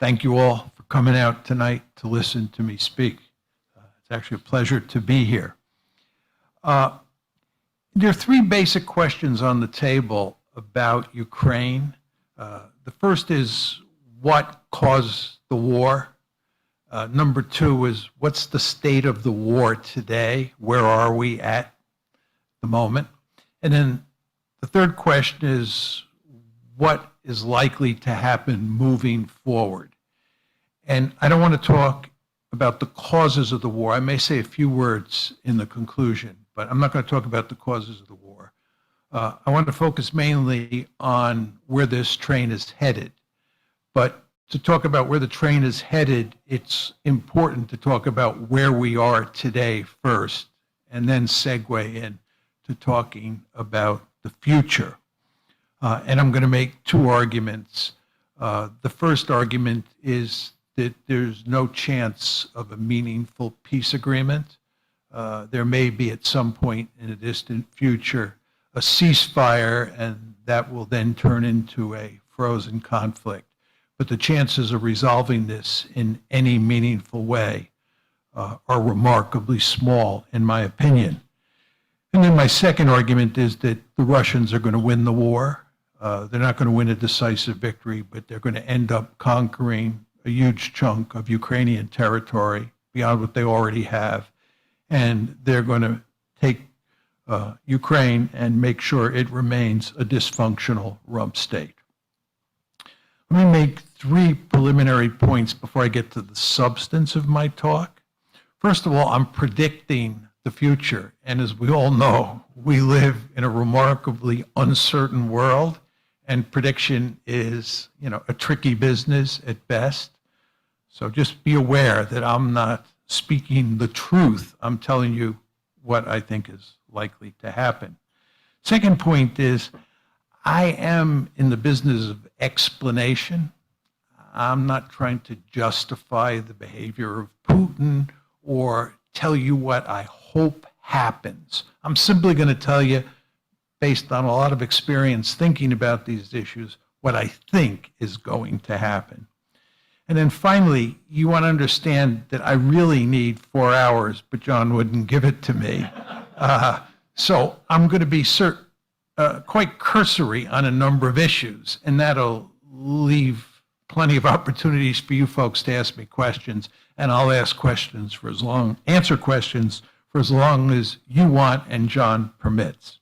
Thank you all for coming out tonight to listen to me speak. It's actually a pleasure to be here. There are three basic questions on the table about Ukraine. The first is, what caused the war? Number two is, what's the state of the war today? Where are we at the moment? And then the third question is, what is likely to happen moving forward? And I don't want to talk about the causes of the war. I may say a few words in the conclusion, but I'm not going to talk about the causes of the war. I want to focus mainly on where this train is headed. But to talk about where the train is headed, it's important to talk about where we are today first, and then segue in to talking about the future. And I'm going to make two arguments. The first argument is that there's no chance of a meaningful peace agreement. There may be at some point in a distant future a ceasefire, and that will then turn into a frozen conflict. But the chances of resolving this in any meaningful way are remarkably small, in my opinion. And then my second argument is that the Russians are going to win the war. They're not going to win a decisive victory, but they're going to end up conquering a huge chunk of Ukrainian territory beyond what they already have. And they're going to take Ukraine and make sure it remains a dysfunctional rump state. Let me make three preliminary points before I get to the substance of my talk. First of all, I'm predicting the future. And as we all know, we live in a remarkably uncertain world, and prediction is, a tricky business at best. So just be aware that I'm not speaking the truth. I'm telling you what I think is likely to happen. Second point is, I am in the business of explanation. I'm not trying to justify the behavior of Putin or tell you what I hope happens. I'm simply going to tell you, based on a lot of experience thinking about these issues, what I think is going to happen. And then finally, you want to understand that I really need 4 hours, but John wouldn't give it to me. So I'm going to be quite cursory on a number of issues, and that'll leave plenty of opportunities for you folks to ask me questions, and I'll answer questions for as long as you want and John permits.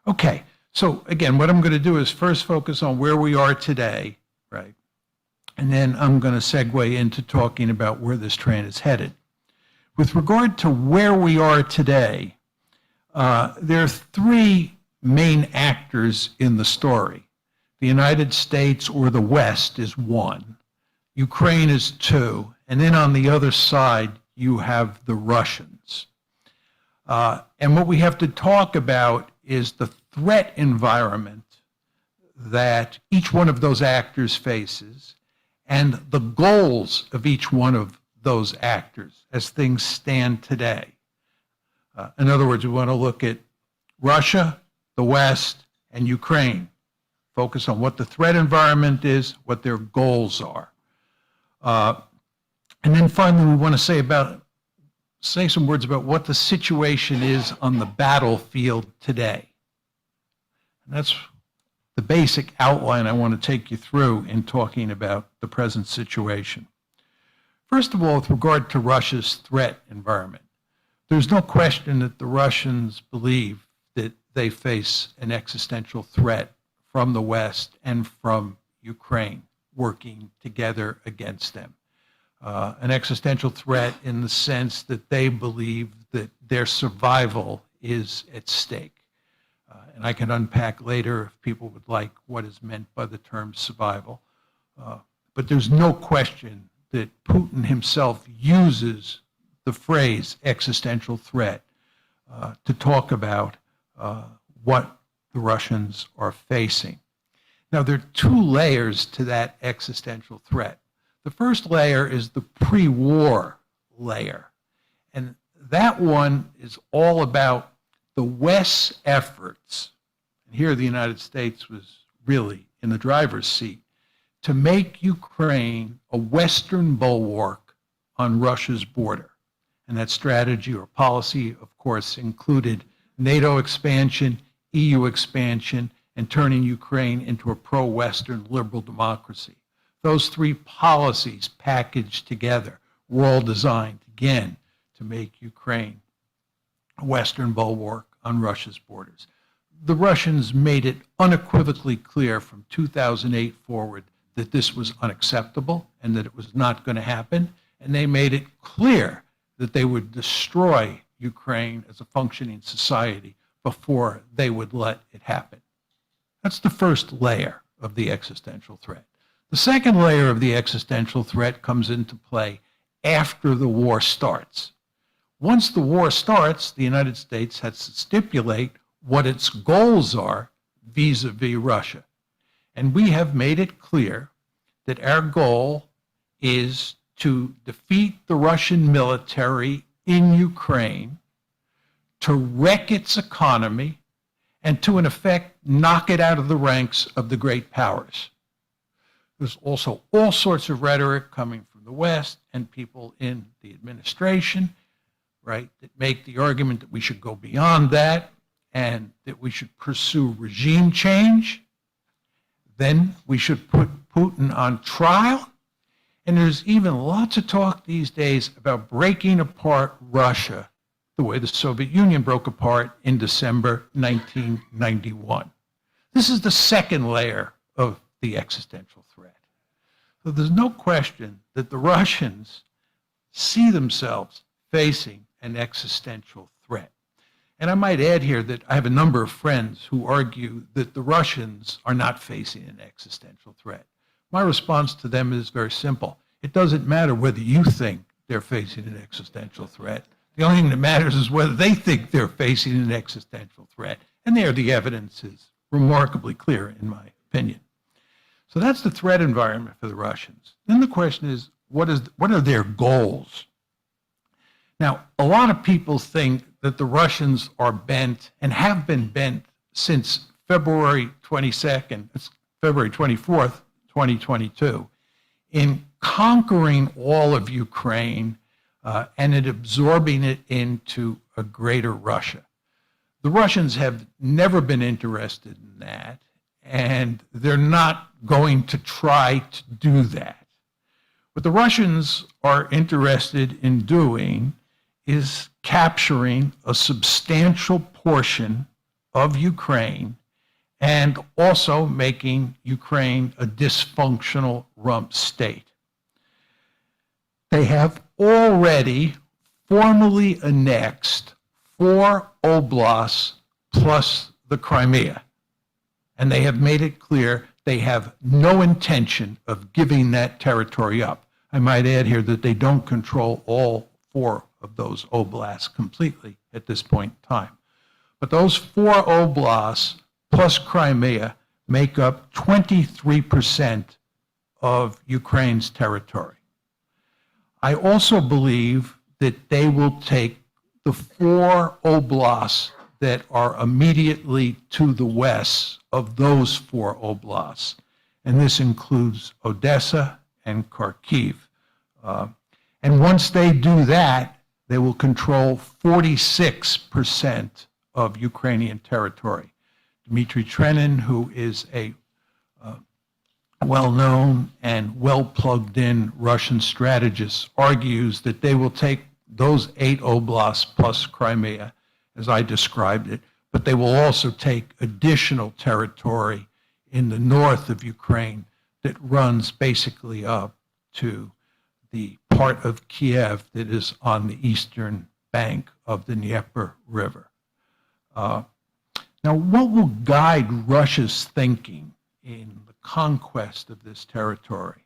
Okay, so again, what I'm going to do is first focus on where we are today, right? And then I'm going to segue into talking about where this train is headed. With regard to where we are today, there are three main actors in the story. The United States or the West is one, Ukraine is two, and then on the other side, you have the Russians. And what we have to talk about is the threat environment that each one of those actors faces and the goals of each one of those actors as things stand today. In other words, we want to look at Russia, the West, and Ukraine. Focus on what the threat environment is, what their goals are. And then finally, we want to say some words about what the situation is on the battlefield today. And that's the basic outline I want to take you through in talking about the present situation. First of all, with regard to Russia's threat environment, there's no question that the Russians believe that they face an existential threat from the West and from Ukraine working together against them. An existential threat in the sense that they believe that their survival is at stake. And I can unpack later, if people would like, what is meant by the term survival. But there's no question that Putin himself uses the phrase existential threat to talk about what the Russians are facing. Now, there are two layers to that existential threat. The first layer is the pre-war layer. And that one is all about the West's efforts, and here the United States was really in the driver's seat, to make Ukraine a Western bulwark on Russia's border. And that strategy or policy, of course, included NATO expansion, EU expansion, and turning Ukraine into a pro-Western liberal democracy. Those three policies packaged together were all designed, again, to make Ukraine a Western bulwark on Russia's borders. The Russians made it unequivocally clear from 2008 forward that this was unacceptable and that it was not going to happen, and they made it clear that they would destroy Ukraine as a functioning society before they would let it happen. That's the first layer of the existential threat. The second layer of the existential threat comes into play after the war starts. Once the war starts, the United States has to stipulate what its goals are vis-a-vis Russia. And we have made it clear that our goal is to defeat the Russian military in Ukraine, to wreck its economy, and to, in effect, knock it out of the ranks of the great powers. There's also all sorts of rhetoric coming from the West and people in the administration, right, that make the argument that we should go beyond that and that we should pursue regime change. Then we should put Putin on trial. And there's even lots of talk these days about breaking apart Russia the way the Soviet Union broke apart in December 1991. This is the second layer of the existential threat. So there's no question that the Russians see themselves facing an existential threat. And I might add here that I have a number of friends who argue that the Russians are not facing an existential threat. My response to them is very simple. It doesn't matter whether you think they're facing an existential threat. The only thing that matters is whether they think they're facing an existential threat. And there the evidence is remarkably clear, in my opinion. So that's the threat environment for the Russians. Then the question is, what are their goals? Now, a lot of people think that the Russians are bent and have been bent since February 22nd, it's February 24th, 2022, in conquering all of Ukraine and in absorbing it into a greater Russia. The Russians have never been interested in that, and they're not going to try to do that. What the Russians are interested in doing is capturing a substantial portion of Ukraine and also making Ukraine a dysfunctional rump state. They have already formally annexed 4 oblasts plus the Crimea, and they have made it clear they have no intention of giving that territory up. I might add here that they don't control all 4 of those oblasts completely at this point in time. But those 4 oblasts plus Crimea make up 23% of Ukraine's territory. I also believe that they will take the 4 oblasts that are immediately to the west of those 4 oblasts, and this includes Odessa and Kharkiv. And once they do that, they will control 46% of Ukrainian territory. Dmitry Trenin, who is a well-known and well-plugged-in Russian strategist, argues that they will take those 8 oblasts plus Crimea, as I described it, but they will also take additional territory in the north of Ukraine that runs basically up to the part of Kiev that is on the eastern bank of the Dnieper River. Now, what will guide Russia's thinking in the conquest of this territory?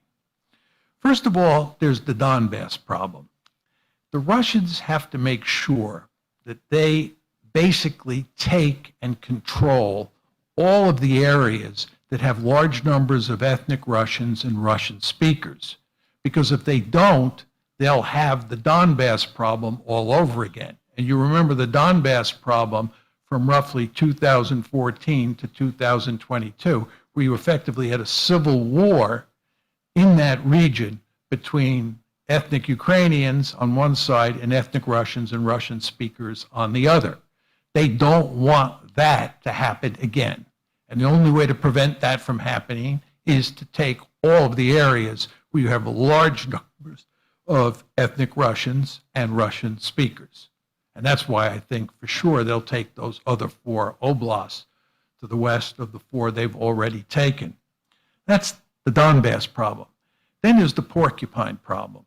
First of all, there's the Donbass problem. The Russians have to make sure that they basically take and control all of the areas that have large numbers of ethnic Russians and Russian speakers. Because if they don't, they'll have the Donbass problem all over again. And you remember the Donbass problem from roughly 2014 to 2022, where you effectively had a civil war in that region between ethnic Ukrainians on one side and ethnic Russians and Russian speakers on the other. They don't want that to happen again. And the only way to prevent that from happening is to take all of the areas where you have large numbers of ethnic Russians and Russian speakers. And that's why I think for sure they'll take those other 4 oblasts to the west of the 4 they've already taken. That's the Donbass problem. Then there's the porcupine problem.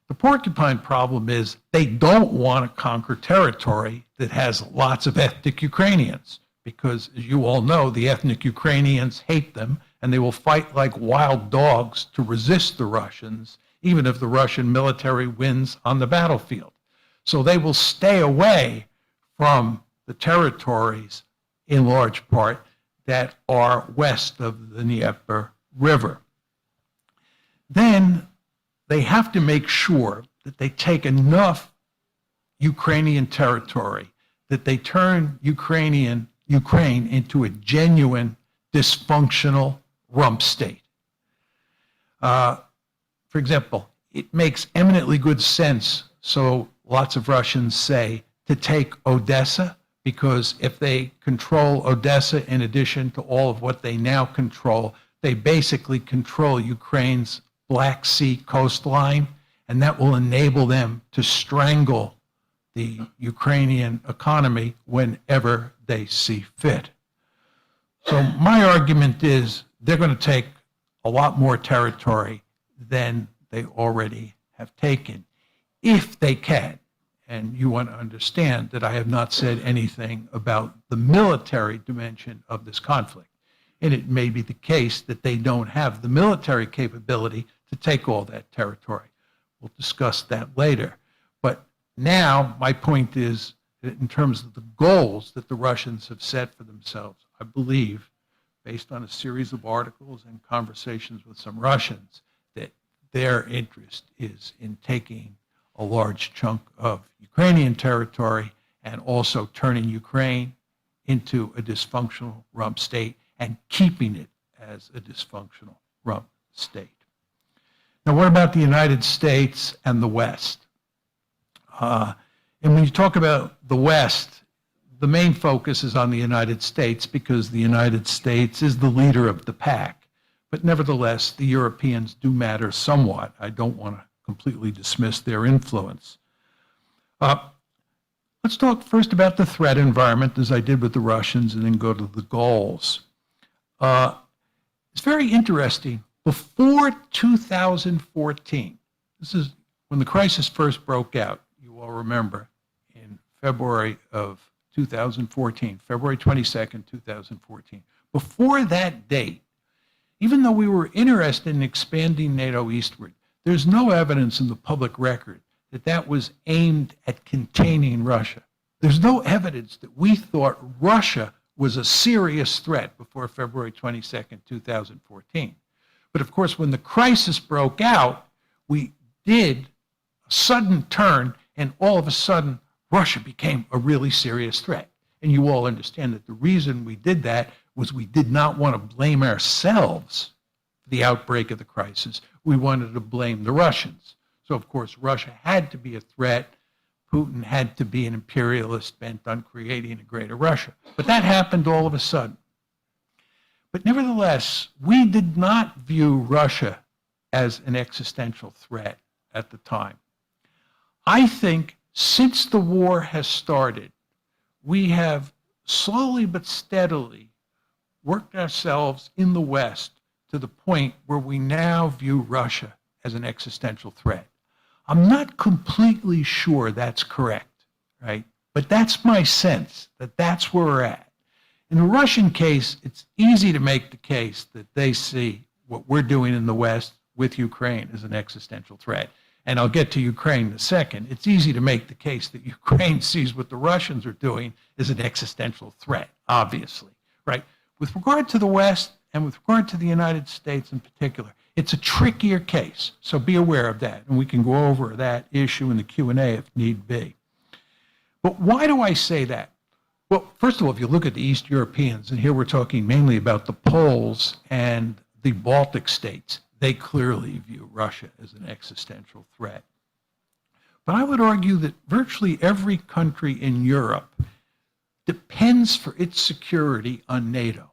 The porcupine problem is they don't want to conquer territory that has lots of ethnic Ukrainians because, as you all know, the ethnic Ukrainians hate them and they will fight like wild dogs to resist the Russians, even if the Russian military wins on the battlefield. So they will stay away from the territories, in large part, that are west of the Dnieper River. Then they have to make sure that they take enough Ukrainian territory that they turn Ukraine into a genuine dysfunctional rump state. For example, it makes eminently good sense, so lots of Russians say, to take Odessa, because if they control Odessa in addition to all of what they now control, they basically control Ukraine's Black Sea coastline, and that will enable them to strangle the Ukrainian economy whenever they see fit. So my argument is they're going to take a lot more territory than they already have taken, if they can. And you want to understand that I have not said anything about the military dimension of this conflict. And it may be the case that they don't have the military capability to take all that territory. We'll discuss that later. But now my point is that in terms of the goals that the Russians have set for themselves, I believe, based on a series of articles and conversations with some Russians, that their interest is in taking a large chunk of Ukrainian territory and also turning Ukraine into a dysfunctional rump state and keeping it as a dysfunctional rump state. Now, what about the United States and the West? And when you talk about the West, the main focus is on the United States because the United States is the leader of the pack. But nevertheless, the Europeans do matter somewhat. I don't want to completely dismiss their influence. Let's talk first about the threat environment, as I did with the Russians, and then go to the goals. It's very interesting. Before 2014, this is when the crisis first broke out, you all remember, in February of 2014, February 22nd, 2014. Before that date, even though we were interested in expanding NATO eastward, there's no evidence in the public record that that was aimed at containing Russia. There's no evidence that we thought Russia was a serious threat before February 22nd, 2014. But of course, when the crisis broke out, we did a sudden turn, and all of a sudden, Russia became a really serious threat. And you all understand that the reason we did that was we did not want to blame ourselves for the outbreak of the crisis. We wanted to blame the Russians. So, of course, Russia had to be a threat. Putin had to be an imperialist bent on creating a greater Russia. But that happened all of a sudden. But nevertheless, we did not view Russia as an existential threat at the time. I think since the war has started, we have slowly but steadily worked ourselves in the West to the point where we now view Russia as an existential threat. I'm not completely sure that's correct, right? But that's my sense, that that's where we're at. In the Russian case, it's easy to make the case that they see what we're doing in the West with Ukraine as an existential threat. And I'll get to Ukraine in a second. It's easy to make the case that Ukraine sees what the Russians are doing as an existential threat, obviously, right? With regard to the West and with regard to the United States in particular, it's a trickier case, so be aware of that. And we can go over that issue in the Q&A if need be. But why do I say that? Well, first of all, if you look at the East Europeans, and here we're talking mainly about the Poles and the Baltic states, they clearly view Russia as an existential threat. But I would argue that virtually every country in Europe depends for its security on NATO.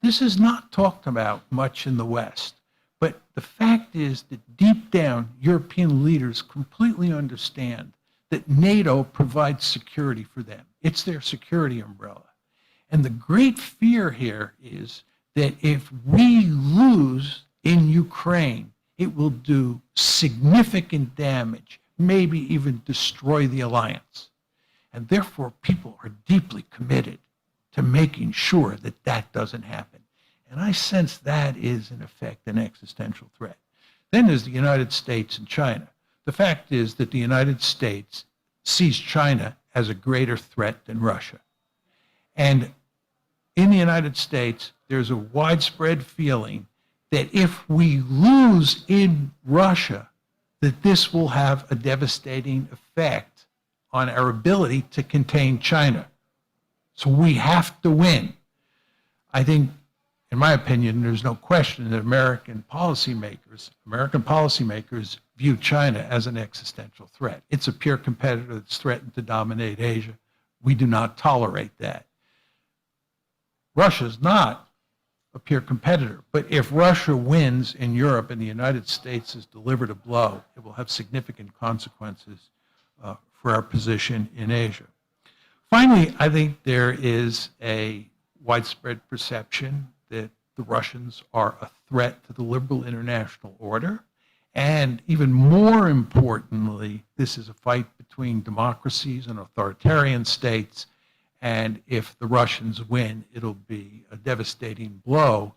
This is not talked about much in the West, but the fact is that deep down, European leaders completely understand that NATO provides security for them. It's their security umbrella. And the great fear here is that if we lose in Ukraine, it will do significant damage, maybe even destroy the alliance. And therefore, people are deeply committed to making sure that that doesn't happen. And I sense that is, in effect, an existential threat. Then there's the United States and China. The fact is that the United States sees China as a greater threat than Russia. And in the United States, there's a widespread feeling that if we lose in Russia, that this will have a devastating effect on our ability to contain China. So we have to win. I think, in my opinion, there's no question that American policymakers view China as an existential threat. It's a peer competitor that's threatened to dominate Asia. We do not tolerate that. Russia's not a peer competitor, but if Russia wins in Europe and the United States has delivered a blow, it will have significant consequences for our position in Asia. Finally, I think there is a widespread perception that the Russians are a threat to the liberal international order. And even more importantly, this is a fight between democracies and authoritarian states. And if the Russians win, it'll be a devastating blow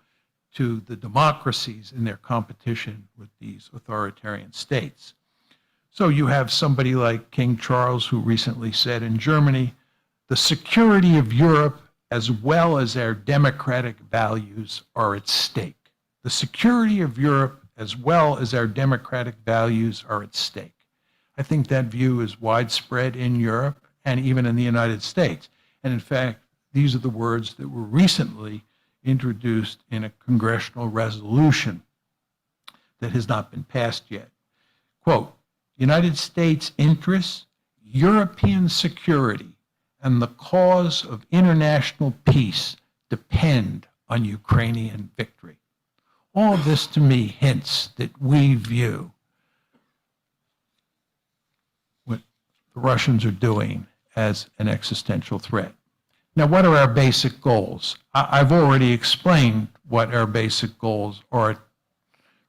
to the democracies in their competition with these authoritarian states. So you have somebody like King Charles, who recently said in Germany, the security of Europe as well as our democratic values are at stake. The security of Europe as well as our democratic values are at stake. I think that view is widespread in Europe and even in the United States. And in fact, these are the words that were recently introduced in a congressional resolution that has not been passed yet. Quote, United States interests, European security, and the cause of international peace depend on Ukrainian victory. All of this to me hints that we view what the Russians are doing as an existential threat. Now, what are our basic goals? I've already explained what our basic goals are,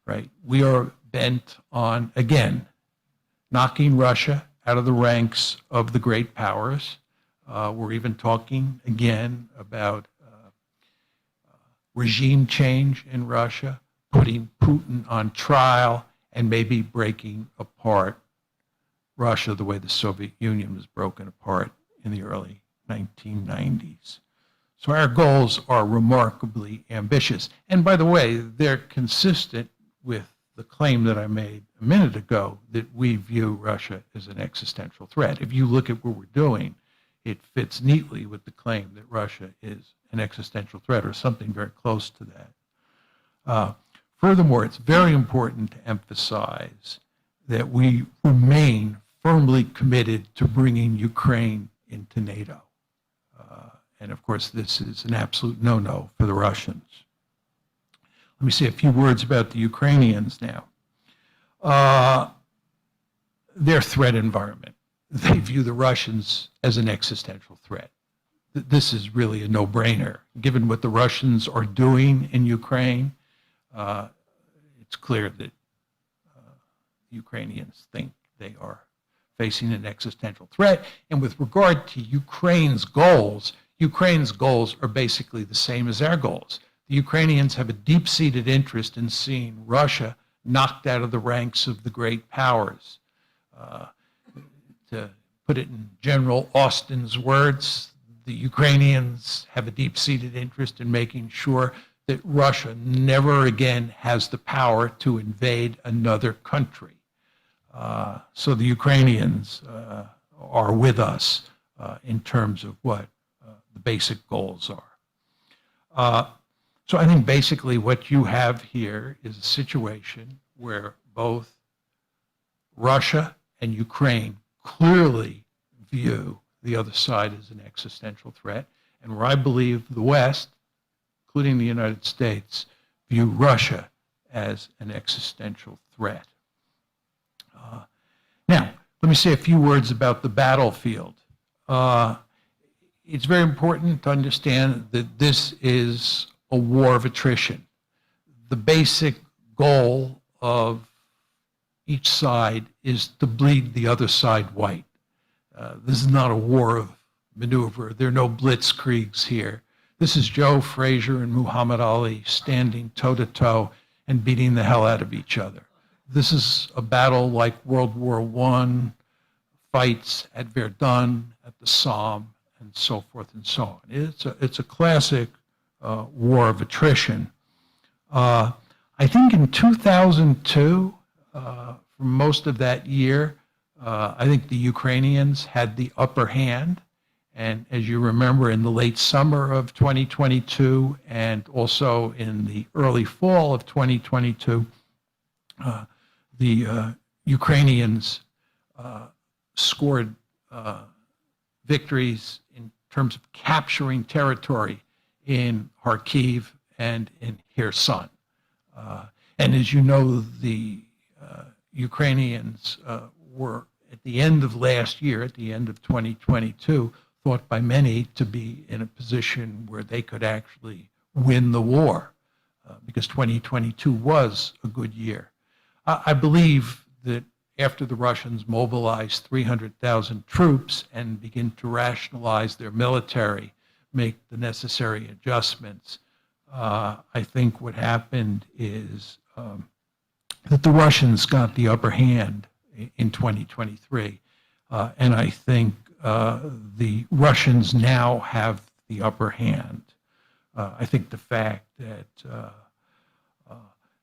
right? We are bent on, again, knocking Russia out of the ranks of the great powers. We're even talking, again, about regime change in Russia, putting Putin on trial, and maybe breaking apart Russia the way the Soviet Union was broken apart in the early 1990s. So our goals are remarkably ambitious. And by the way, they're consistent with the claim that I made a minute ago that we view Russia as an existential threat. If you look at what we're doing, it fits neatly with the claim that Russia is an existential threat or something very close to that. Furthermore, it's very important to emphasize that we remain firmly committed to bringing Ukraine into NATO. And of course, this is an absolute no-no for the Russians. Let me say a few words about the Ukrainians now. Their threat environment. They view the Russians as an existential threat. This is really a no-brainer. Given what the Russians are doing in Ukraine, it's clear that Ukrainians think they are facing an existential threat. And with regard to Ukraine's goals are basically the same as our goals. The Ukrainians have a deep-seated interest in seeing Russia knocked out of the ranks of the great powers. To put it in General Austin's words, the Ukrainians have a deep-seated interest in making sure that Russia never again has the power to invade another country. So the Ukrainians are with us in terms of what the basic goals are. So I think basically what you have here is a situation where both Russia and Ukraine clearly view the other side as an existential threat, and where I believe the West, including the United States, view Russia as an existential threat. Now, let me say a few words about the battlefield. It's very important to understand that this is a war of attrition. The basic goal of each side is to bleed the other side white. This is not a war of maneuver. There are no blitzkriegs here. This is Joe Frazier and Muhammad Ali standing toe-to-toe and beating the hell out of each other. This is a battle like World War I, fights at Verdun, at the Somme, and so forth and so on. It's a classic war of attrition. I think in 2002, for most of that year, I think the Ukrainians had the upper hand. And as you remember, in the late summer of 2022 and also in the early fall of 2022, the Ukrainians scored victories in terms of capturing territory in Kharkiv and in Kherson. And as you know, the Ukrainians were, at the end of last year, at the end of 2022, thought by many to be in a position where they could actually win the war, because 2022 was a good year. I believe that after the Russians mobilized 300,000 troops and begin to rationalize their military, make the necessary adjustments, I think what happened is that the Russians got the upper hand in 2023. And I think the Russians now have the upper hand. I think the fact that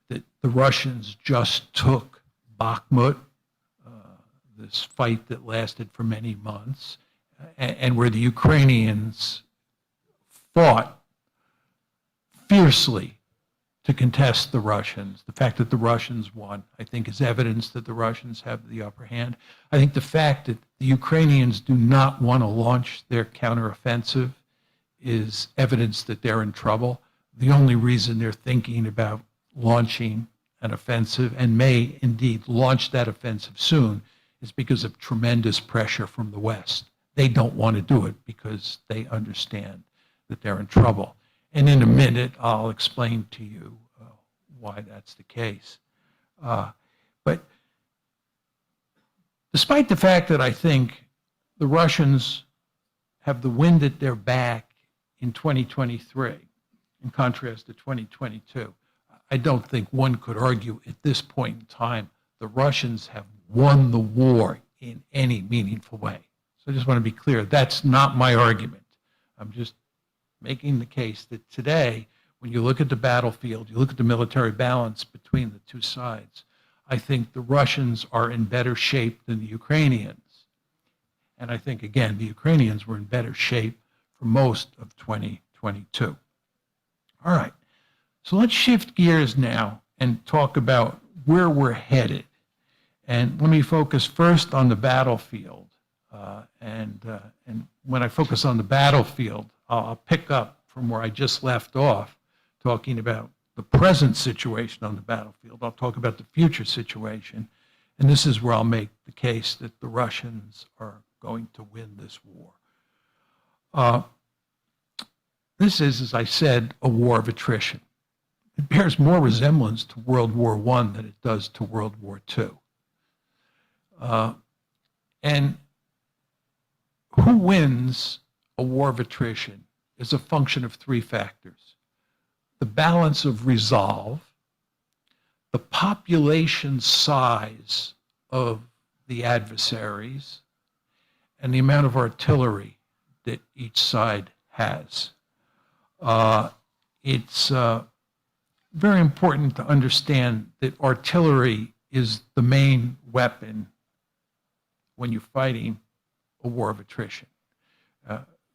that the Russians just took Bakhmut, this fight that lasted for many months, and where the Ukrainians fought fiercely to contest the Russians. The fact that the Russians won, I think, is evidence that the Russians have the upper hand. I think the fact that the Ukrainians do not want to launch their counteroffensive is evidence that they're in trouble. The only reason they're thinking about launching an offensive, and may indeed launch that offensive soon, is because of tremendous pressure from the West. They don't want to do it because they understand that they're in trouble. And in a minute, I'll explain to you why that's the case. But despite the fact that I think the Russians have the wind at their back in 2023, in contrast to 2022, I don't think one could argue at this point in time the Russians have won the war in any meaningful way. So I just want to be clear, that's not my argument. I'm just making the case that today, when you look at the battlefield, you look at the military balance between the two sides, I think the Russians are in better shape than the Ukrainians. And I think, again, the Ukrainians were in better shape for most of 2022. All right, so let's shift gears now and talk about where we're headed. And let me focus first on the battlefield. And when I focus on the battlefield, I'll pick up from where I just left off, talking about the present situation on the battlefield. I'll talk about the future situation, and this is where I'll make the case that the Russians are going to win this war. This is, as I said, a war of attrition. It bears more resemblance to World War I than it does to World War II. And who wins a war of attrition is a function of three factors: the balance of resolve, the population size of the adversaries, and the amount of artillery that each side has. It's very important to understand that artillery is the main weapon when you're fighting a war of attrition.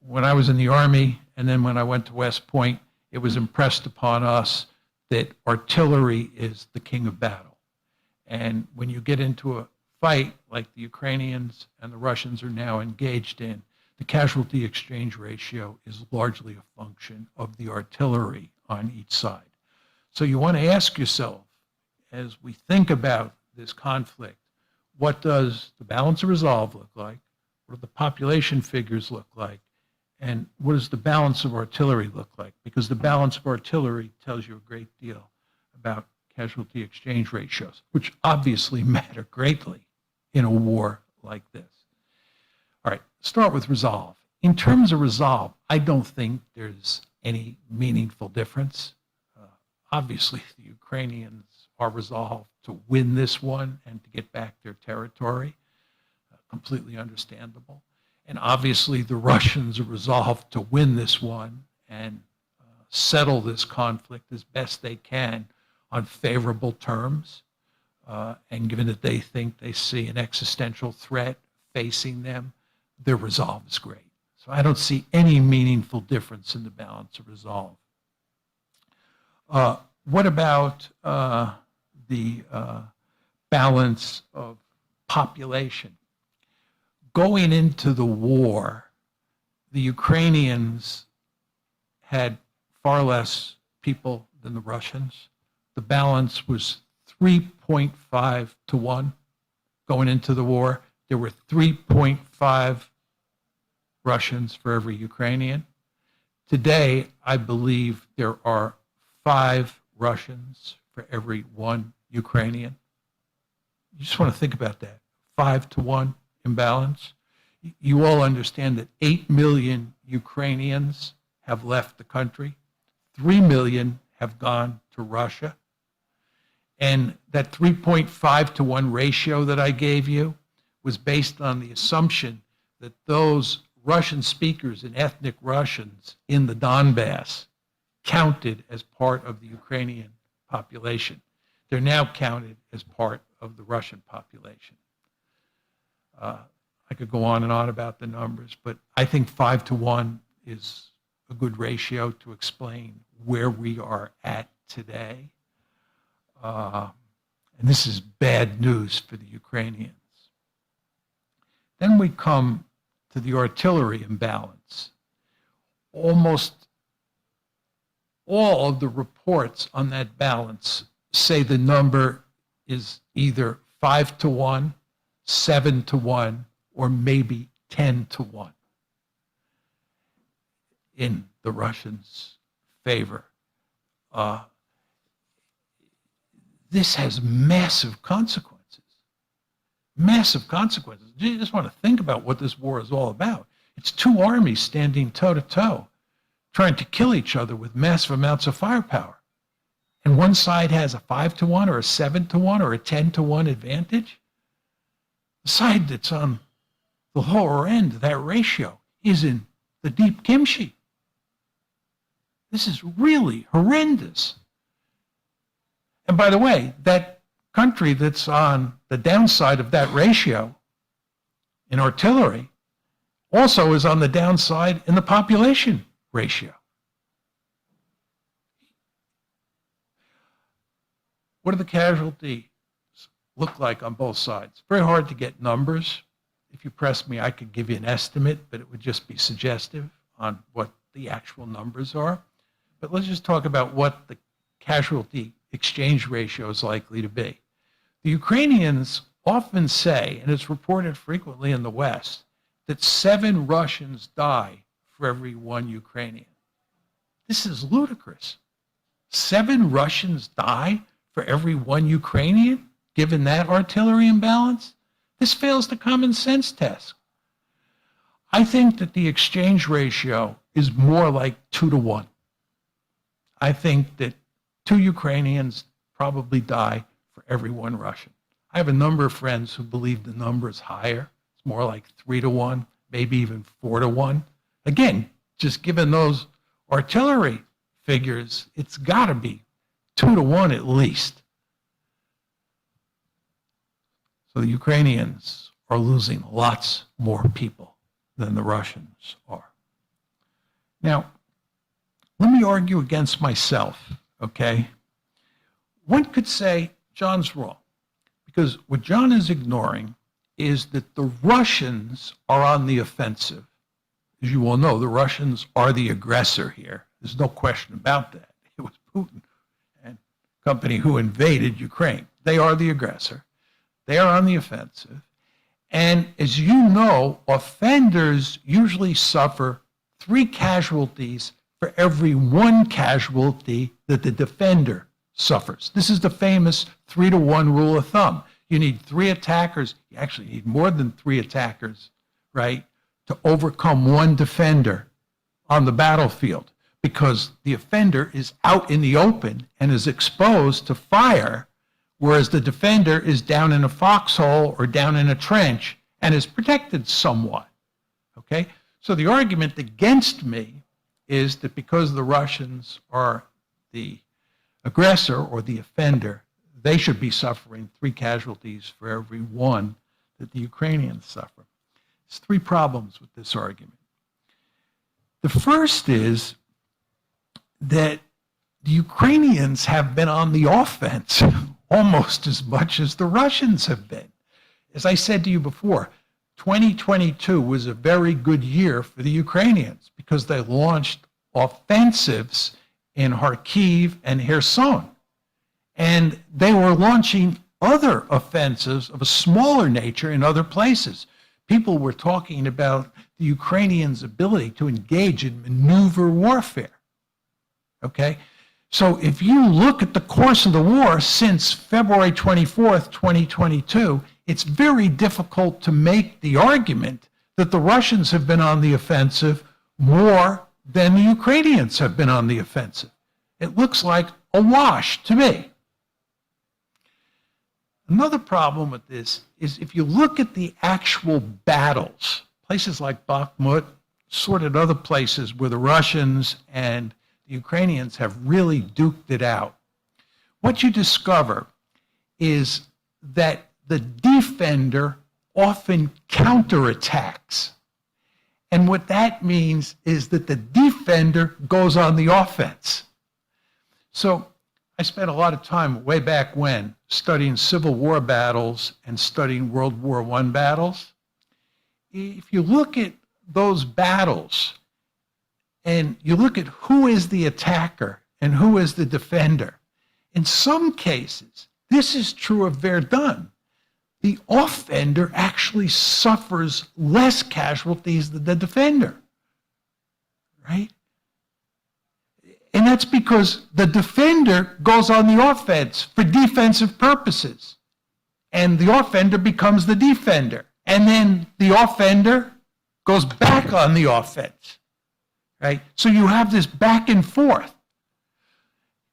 When I was in the Army, and then when I went to West Point, it was impressed upon us that artillery is the king of battle. And when you get into a fight like the Ukrainians and the Russians are now engaged in, the casualty exchange ratio is largely a function of the artillery on each side. So you want to ask yourself, as we think about this conflict, what does the balance of resolve look like? What do the population figures look like? And what does the balance of artillery look like? Because the balance of artillery tells you a great deal about casualty exchange ratios, which obviously matter greatly in a war like this. All right, start with resolve. In terms of resolve, I don't think there's any meaningful difference. Obviously, the Ukrainians are resolved to win this one and to get back their territory. Completely understandable. And obviously, the Russians are resolved to win this one and settle this conflict as best they can on favorable terms. And given that they think they see an existential threat facing them, their resolve is great. So I don't see any meaningful difference in the balance of resolve. What about the balance of population? Going into the war, the Ukrainians had far less people than the Russians. The balance was 3.5 to 1 going into the war. There were 3.5 Russians for every Ukrainian. Today, I believe there are 5 Russians for every 1 Ukrainian. You just want to think about that. 5 to 1 imbalance. You all understand that 8 million Ukrainians have left the country. 3 million have gone to Russia. And that 3.5 to 1 ratio that I gave you was based on the assumption that those Russian speakers and ethnic Russians in the Donbass counted as part of the Ukrainian population. They're now counted as part of the Russian population. I could go on and on about the numbers, but I think 5 to 1 is a good ratio to explain where we are at today. And this is bad news for the Ukrainians. Then we come to the artillery imbalance. Almost all of the reports on that balance say the number is either 5 to 1, 7 to 1, or maybe 10 to 1 in the Russians' favor. This has massive consequences. Massive consequences. You just want to think about what this war is all about. It's 2 armies standing toe-to-toe, trying to kill each other with massive amounts of firepower. And one side has a 5 to 1 or a 7 to 1 or a 10 to 1 advantage. The side that's on the lower end of that ratio is in the deep kimchi. This is really horrendous. And by the way, that country that's on the downside of that ratio in artillery also is on the downside in the population ratio. What do the casualties look like on both sides? Very hard to get numbers. If you press me, I could give you an estimate, but it would just be suggestive on what the actual numbers are. But let's just talk about what the casualty exchange ratio is likely to be. The Ukrainians often say, and it's reported frequently in the West, that 7 Russians die for every 1 Ukrainian. This is ludicrous. 7 Russians die for every 1 Ukrainian, given that artillery imbalance? This fails the common sense test. I think that the exchange ratio is more like 2 to 1. I think that 2 Ukrainians probably die for every 1 Russian. I have a number of friends who believe the number is higher. It's more like 3 to 1, maybe even 4 to 1. Again, just given those artillery figures, it's got to be 2 to 1 at least. So the Ukrainians are losing lots more people than the Russians are. Now, Let me argue against myself, okay? One could say John's wrong, because what John is ignoring is that the Russians are on the offensive. As you all know, the Russians are the aggressor here. There's no question about that. It was Putin and company who invaded Ukraine. They are the aggressor. They are on the offensive. And as you know, offenders usually suffer 3 casualties for every 1 casualty that the defender suffers. This is the famous 3-to-1 rule of thumb. You need 3 attackers. You actually need more than 3 attackers, right, to overcome 1 defender on the battlefield, because the offender is out in the open and is exposed to fire, whereas the defender is down in a foxhole or down in a trench and is protected somewhat, okay? So the argument against me is that because the Russians are the aggressor or the offender, they should be suffering 3 casualties for every 1 that the Ukrainians suffer. There's 3 problems with this argument. The first is that the Ukrainians have been on the offense almost as much as the Russians have been. As I said to you before, 2022 was a very good year for the Ukrainians because they launched offensives in Kharkiv and Kherson. And they were launching other offensives of a smaller nature in other places. People were talking about the Ukrainians' ability to engage in maneuver warfare. Okay? So if you look at the course of the war since February 24th, 2022, it's very difficult to make the argument that the Russians have been on the offensive more than the Ukrainians have been on the offensive. It looks like a wash to me. Another problem with this is if you look at the actual battles, places like Bakhmut, sort of other places where the Russians and the Ukrainians have really duked it out, what you discover is that the defender often counterattacks. And what that means is that the defender goes on the offense. So I spent a lot of time way back when studying Civil War battles and studying World War I battles. If you look at those battles and you look at who is the attacker and who is the defender, in some cases, this is true of Verdun, the offender actually suffers less casualties than the defender, right? And that's because the defender goes on the offense for defensive purposes. And the offender becomes the defender. And then the offender goes back on the offense, right? So you have this back and forth.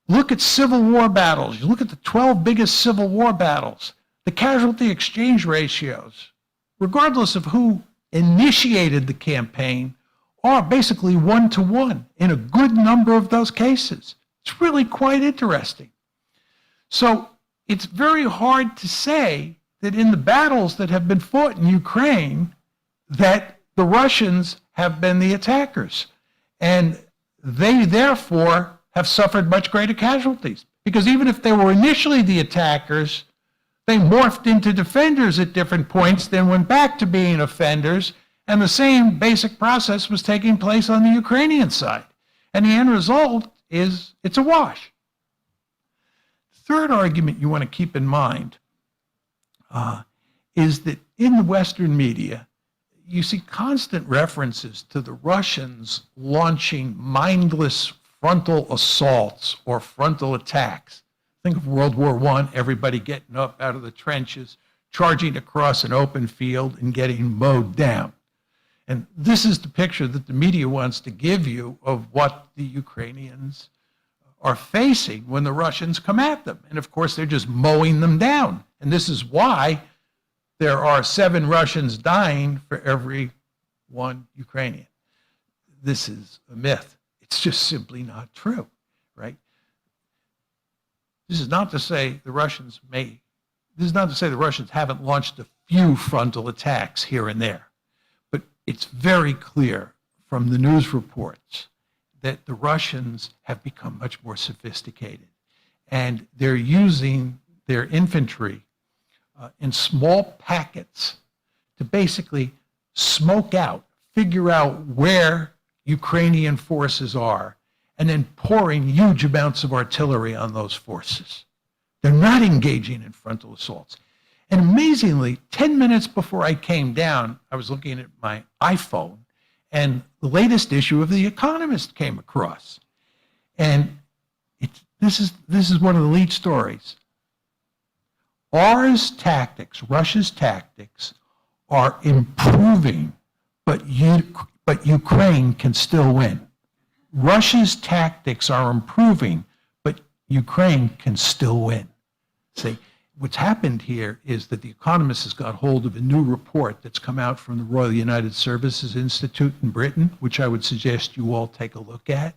Look at Civil War battles. You look at the 12 biggest Civil War battles. The casualty exchange ratios, regardless of who initiated the campaign, are basically 1-to-1 in a good number of those cases. It's really quite interesting. So it's very hard to say that in the battles that have been fought in Ukraine, that the Russians have been the attackers. And they therefore have suffered much greater casualties. Because even if they were initially the attackers, they morphed into defenders at different points, then went back to being offenders, and the same basic process was taking place on the Ukrainian side. And the end result is it's a wash. The third argument you want to keep in mind is that in the Western media, you see constant references to the Russians launching mindless frontal assaults or frontal attacks. Think of World War I, everybody getting up out of the trenches, charging across an open field and getting mowed down. And this is the picture that the media wants to give you of what the Ukrainians are facing when the Russians come at them. And of course, they're just mowing them down. And this is why there are 7 Russians dying for every 1 Ukrainian. This is a myth. It's just simply not true, right? This is not to say the Russians haven't launched a few frontal attacks here and there. But it's very clear from the news reports that the Russians have become much more sophisticated, and they're using their infantry in small packets to basically smoke out, figure out where Ukrainian forces are, and then pouring huge amounts of artillery on those forces. They're not engaging in frontal assaults. And amazingly, 10 minutes before I came down, I was looking at my iPhone, and the latest issue of The Economist came across. And this is one of the lead stories. Russia's tactics are improving, but Ukraine can still win. Russia's tactics are improving, but Ukraine can still win. See, what's happened here is that The Economist has got hold of a new report that's come out from the Royal United Services Institute in Britain, which I would suggest you all take a look at.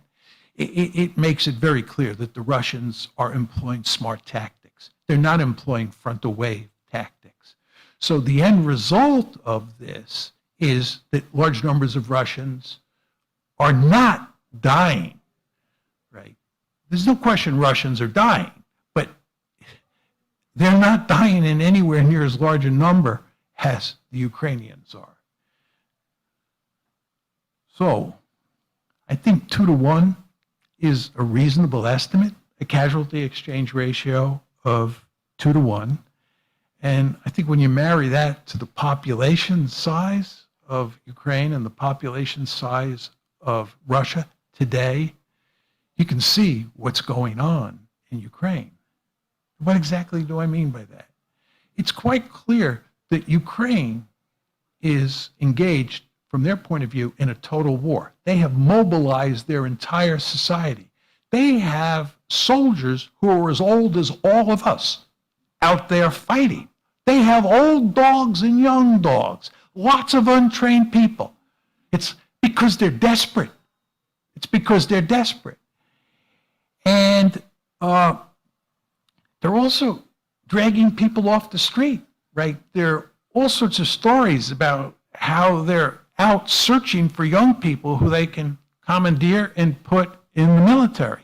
It makes it very clear that the Russians are employing smart tactics. They're not employing frontal wave tactics. So the end result of this is that large numbers of Russians are not dying, right? There's no question Russians are dying, but they're not dying in anywhere near as large a number as the Ukrainians are. So I think 2 to 1 is a reasonable estimate, a casualty exchange ratio of 2 to 1. And I think when you marry that to the population size of Ukraine and the population size of Russia today, you can see what's going on in Ukraine. What exactly do I mean by that? It's quite clear that Ukraine is engaged, from their point of view, in a total war. They have mobilized their entire society. They have soldiers who are as old as all of us out there fighting. They have old dogs and young dogs, lots of untrained people. It's because they're desperate. It's because they're desperate. And they're also dragging people off the street, right? There are all sorts of stories about how they're out searching for young people who they can commandeer and put in the military.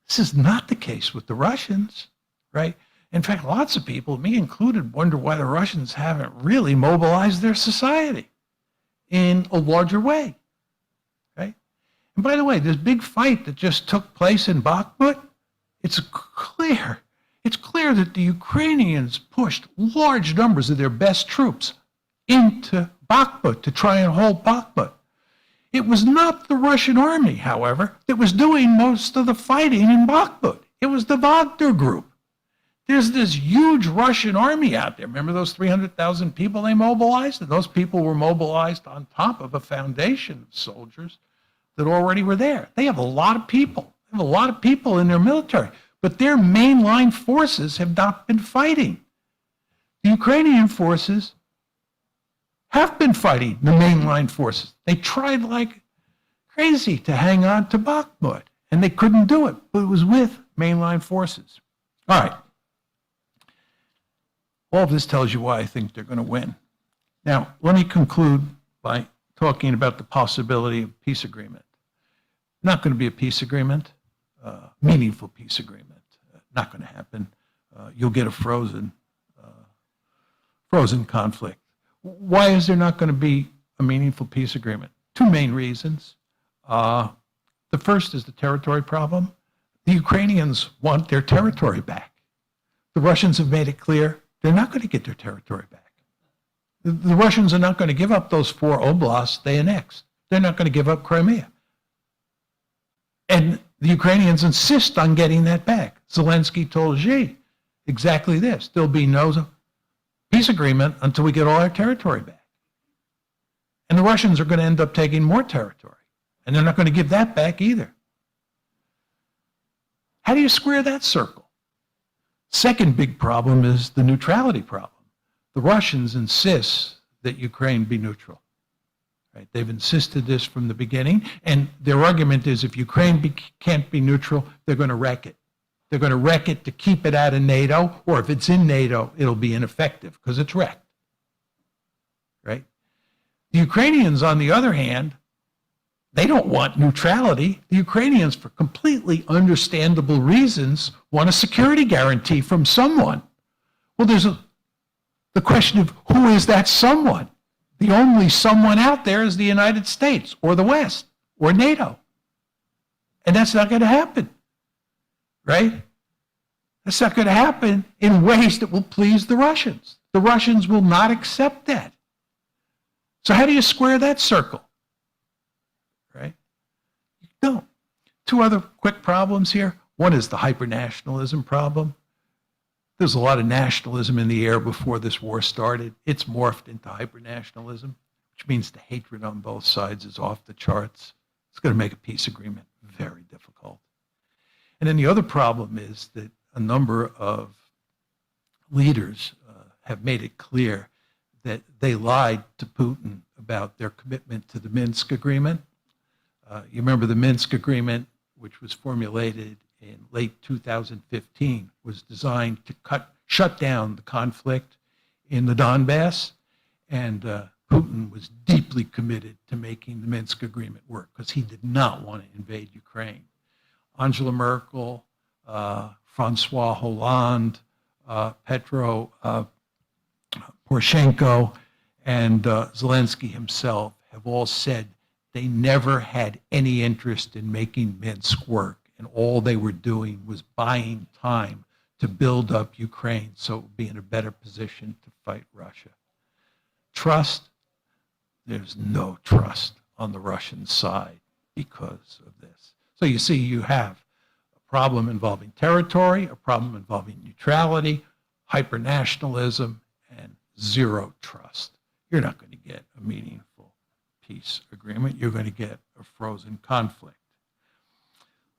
This is not the case with the Russians, right? In fact, lots of people, me included, wonder why the Russians haven't really mobilized their society in a larger way, right? And by the way, this big fight that just took place in Bakhmut, it's clear that the Ukrainians pushed large numbers of their best troops into Bakhmut to try and hold Bakhmut. It was not the Russian army, however, that was doing most of the fighting in Bakhmut. It was the Wagner group. There's this huge Russian army out there. Remember those 300,000 people they mobilized? And those people were mobilized on top of a foundation of soldiers that already were there. They have a lot of people. They have a lot of people in their military. But their mainline forces have not been fighting. The Ukrainian forces have been fighting the mainline forces. They tried like crazy to hang on to Bakhmut, and they couldn't do it, but it was with mainline forces. All right. All of this tells you why I think they're going to win. Now, let me conclude by talking about the possibility of peace agreement. Not going to be a peace agreement, meaningful peace agreement. Not going to happen. You'll get a frozen conflict. Why is there not going to be a meaningful peace agreement? Two main reasons. The first is the territory problem. The Ukrainians want their territory back. The Russians have made it clear they're not going to get their territory back. The Russians are not going to give up those 4 oblasts they annexed. They're not going to give up Crimea. And the Ukrainians insist on getting that back. Zelensky told Xi exactly this. There'll be no peace agreement until we get all our territory back. And the Russians are going to end up taking more territory. And they're not going to give that back either. How do you square that circle? Second big problem is the neutrality problem. The Russians insist that Ukraine be neutral. Right? They've insisted this from the beginning, and their argument is if Ukraine can't be neutral, they're going to wreck it. They're going to wreck it to keep it out of NATO, or if it's in NATO, it'll be ineffective because it's wrecked. Right? The Ukrainians, on the other hand, They don't want neutrality. The Ukrainians, for completely understandable reasons, want a security guarantee from someone. Well, the question of who is that someone? The only someone out there is the United States or the West or NATO. And that's not going to happen, right? That's not going to happen in ways that will please the Russians. The Russians will not accept that. So how do you square that circle, right? You don't. Two other quick problems here. One is the hyper-nationalism problem. There's a lot of nationalism in the air before this war started. It's morphed into hyper-nationalism, which means the hatred on both sides is off the charts. It's going to make a peace agreement very difficult. And then the other problem is that a number of leaders have made it clear that they lied to Putin about their commitment to the Minsk agreement. You remember the Minsk agreement, which was formulated in late 2015, was designed to shut down the conflict in the Donbass, and Putin was deeply committed to making the Minsk agreement work because he did not want to invade Ukraine. Angela Merkel, Francois Hollande, Petro Poroshenko, and Zelensky himself have all said they never had any interest in making Minsk work, and all they were doing was buying time to build up Ukraine so it would be in a better position to fight Russia. Trust? There's no trust on the Russian side because of this. So you see, you have a problem involving territory, a problem involving neutrality, hyper-nationalism, and zero trust. You're not going to get a meaningful peace agreement. You're going to get a frozen conflict.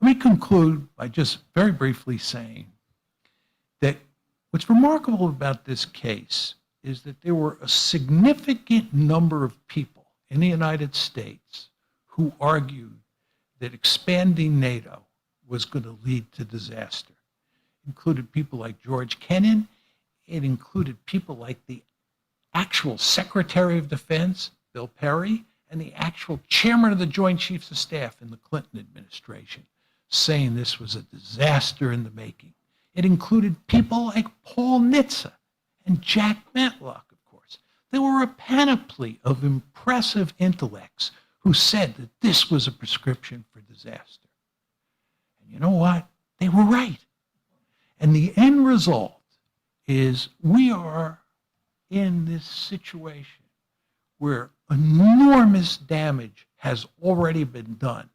Let me conclude by just very briefly saying that what's remarkable about this case is that there were a significant number of people in the United States who argued that expanding NATO was going to lead to disaster. It included people like George Kennan. It included people like the actual Secretary of Defense, Bill Perry, and the actual chairman of the Joint Chiefs of Staff in the Clinton administration, saying this was a disaster in the making. It included people like Paul Nitze and Jack Matlock, of course. There were a panoply of impressive intellects who said that this was a prescription for disaster. And you know what? They were right. And the end result is we are in this situation where enormous damage has already been done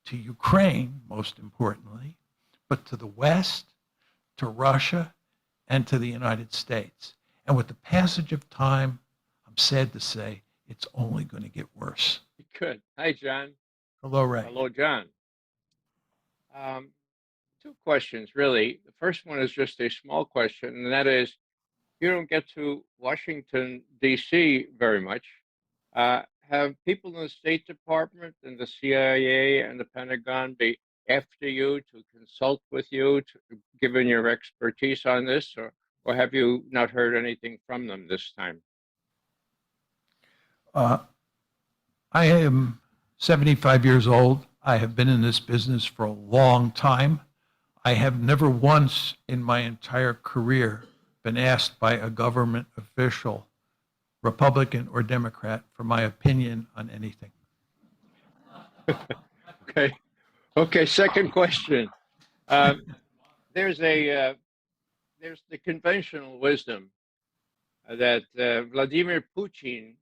to Ukraine, most importantly, but to the West, to Russia, and to the United States. And with the passage of time, I'm sad to say, it's only going to get worse. Good. Hi, John. Hello, Ray. Hello, John. Two questions, really. The first one is just a small question, and that is, you don't get to Washington, D.C. very much. Have people in the State Department and the CIA and the Pentagon be after you to consult with you, given your expertise on this, or have you not heard anything from them this time? I am 75 years old. I have been in this business for a long time. I have never once in my entire career been asked by a government official, Republican or Democrat, for my opinion on anything. Okay. Okay. Second question. There's the conventional wisdom that Vladimir Putin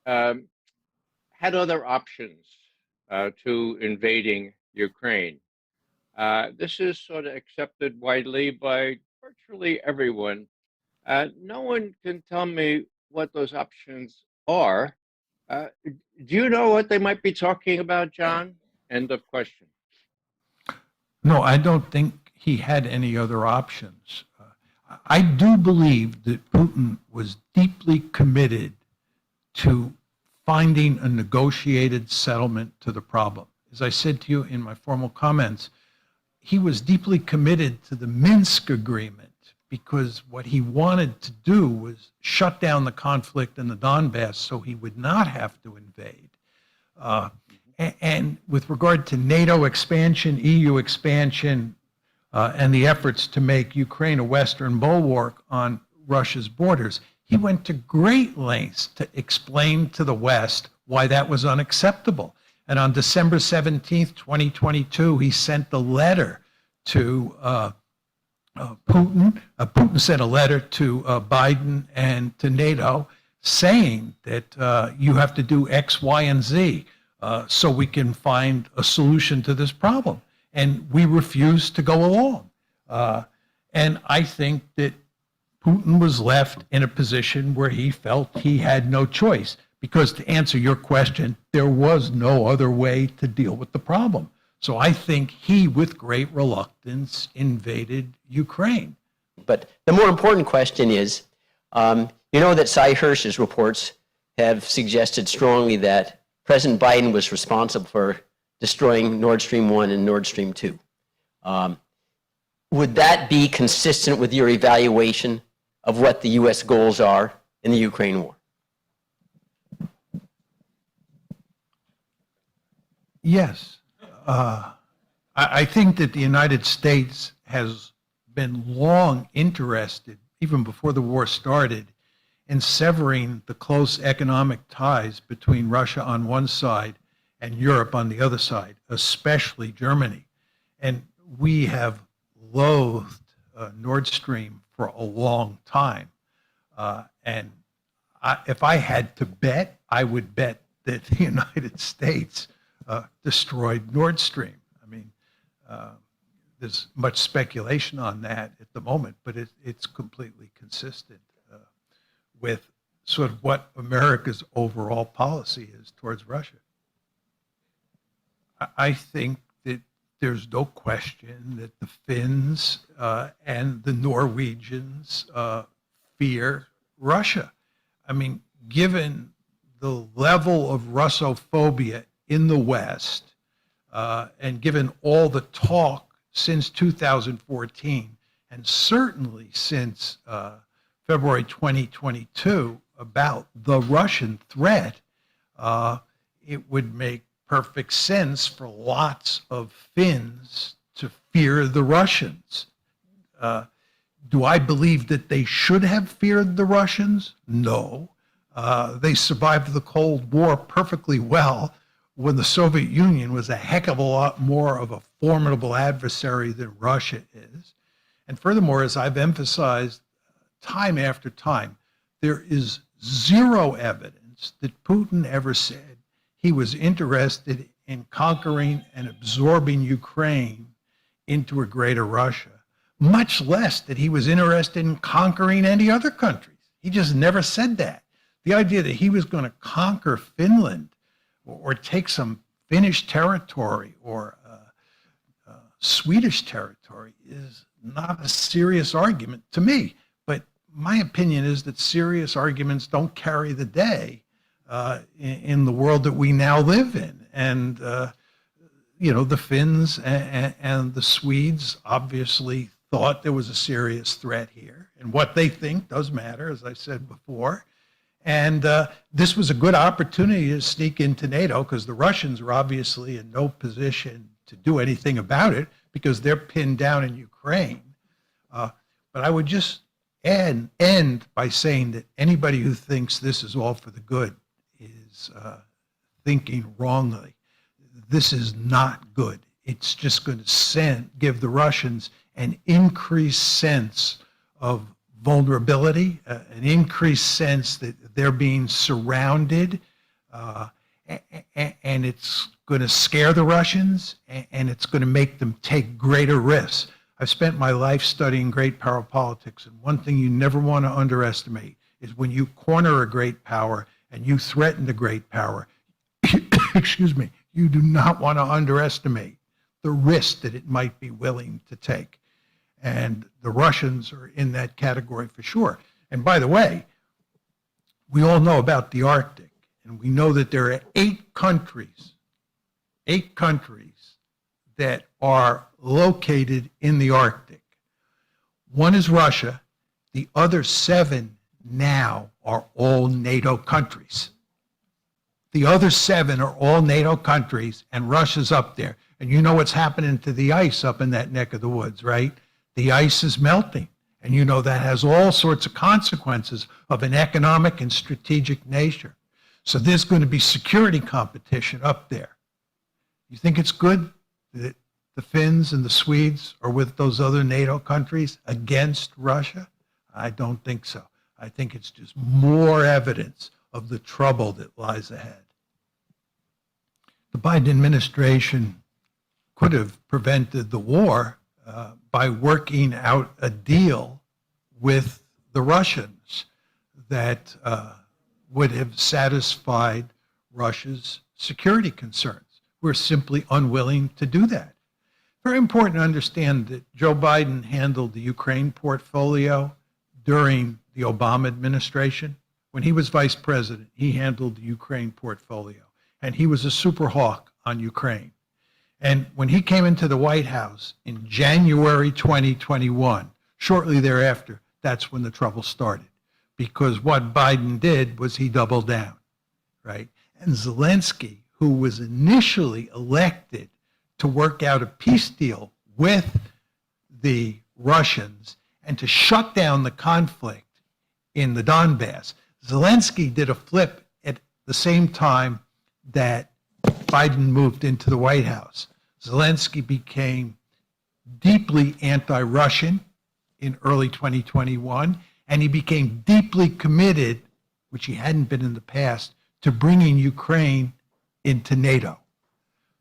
had other options to invading Ukraine. This is sort of accepted widely by virtually everyone. No one can tell me what those options are. Do you know what they might be talking about, John? End of question. No, I don't think he had any other options. I do believe that Putin was deeply committed to finding a negotiated settlement to the problem. As I said to you in my formal comments, he was deeply committed to the Minsk agreement because what he wanted to do was shut down the conflict in the Donbass so he would not have to invade. And with regard to NATO expansion, EU expansion, and the efforts to make Ukraine a Western bulwark on Russia's borders, he went to great lengths to explain to the West why that was unacceptable. And on December 17th, 2022, he sent a letter to Putin. Putin sent a letter to Biden and to NATO saying that you have to do X, Y, and Z so we can find a solution to this problem. And we refused to go along. And I think that Putin was left in a position where he felt he had no choice. Because to answer your question, there was no other way to deal with the problem. So I think he, with great reluctance, invaded Ukraine. But the more important question is, you know that Cy Hirsch's reports have suggested strongly that President Biden was responsible for destroying Nord Stream 1 and Nord Stream 2. Would that be consistent with your evaluation of what the U.S. goals are in the Ukraine war? Yes. I think that the United States has been long interested, even before the war started, in severing the close economic ties between Russia on one side and Europe on the other side, especially Germany. And we have loathed Nord Stream for a long time. If I had to bet, I would bet that the United States destroyed Nord Stream. I mean, there's much speculation on that at the moment, but it's completely consistent with sort of what America's overall policy is towards Russia. I think that there's no question that the Finns and the Norwegians fear Russia. I mean, given the level of Russophobia in the West, and given all the talk since 2014, and certainly since February 2022 about the Russian threat, it would make perfect sense for lots of Finns to fear the Russians. Do I believe that they should have feared the Russians? No. They survived the Cold War perfectly well when the Soviet Union was a heck of a lot more of a formidable adversary than Russia is. And furthermore, as I've emphasized time after time, there is zero evidence that Putin ever said he was interested in conquering and absorbing Ukraine into a greater Russia, much less that he was interested in conquering any other countries. He just never said that. The idea that he was going to conquer Finland or take some Finnish territory or Swedish territory is not a serious argument to me. But my opinion is that serious arguments don't carry the day in the world that we now live in. And, the Finns and the Swedes obviously thought there was a serious threat here. And what they think does matter, as I said before. And this was a good opportunity to sneak into NATO because the Russians are obviously in no position to do anything about it because they're pinned down in Ukraine. But I would just end by saying that anybody who thinks this is all for the good is thinking wrongly. This is not good. It's just going to give the Russians an increased sense of vulnerability, an increased sense that they're being surrounded, and it's going to scare the Russians, and it's going to make them take greater risks. I've spent my life studying great power politics, and one thing you never want to underestimate is when you corner a great power and you threaten the great power, excuse me, you do not want to underestimate the risk that it might be willing to take. And the Russians are in that category for sure. And by the way, we all know about the Arctic, and we know that there are eight countries that are located in the Arctic. One is Russia. The other 7 now are all NATO countries. The other 7 are all NATO countries, and Russia's up there. And you know what's happening to the ice up in that neck of the woods, right? The ice is melting. And you know that has all sorts of consequences of an economic and strategic nature. So there's going to be security competition up there. You think it's good that the Finns and the Swedes are with those other NATO countries against Russia? I don't think so. I think it's just more evidence of the trouble that lies ahead. The Biden administration could have prevented the war by working out a deal with the Russians that would have satisfied Russia's security concerns. We're simply unwilling to do that. Very important to understand that Joe Biden handled the Ukraine portfolio during the Obama administration. When he was vice president, he handled the Ukraine portfolio, and he was a super hawk on Ukraine. And when he came into the White House in January 2021, shortly thereafter, that's when the trouble started. Because what Biden did was he doubled down, right? And Zelensky, who was initially elected to work out a peace deal with the Russians and to shut down the conflict in the Donbass, Zelensky did a flip at the same time that Biden moved into the White House. Zelensky became deeply anti-Russian in early 2021, and he became deeply committed, which he hadn't been in the past, to bringing Ukraine into NATO.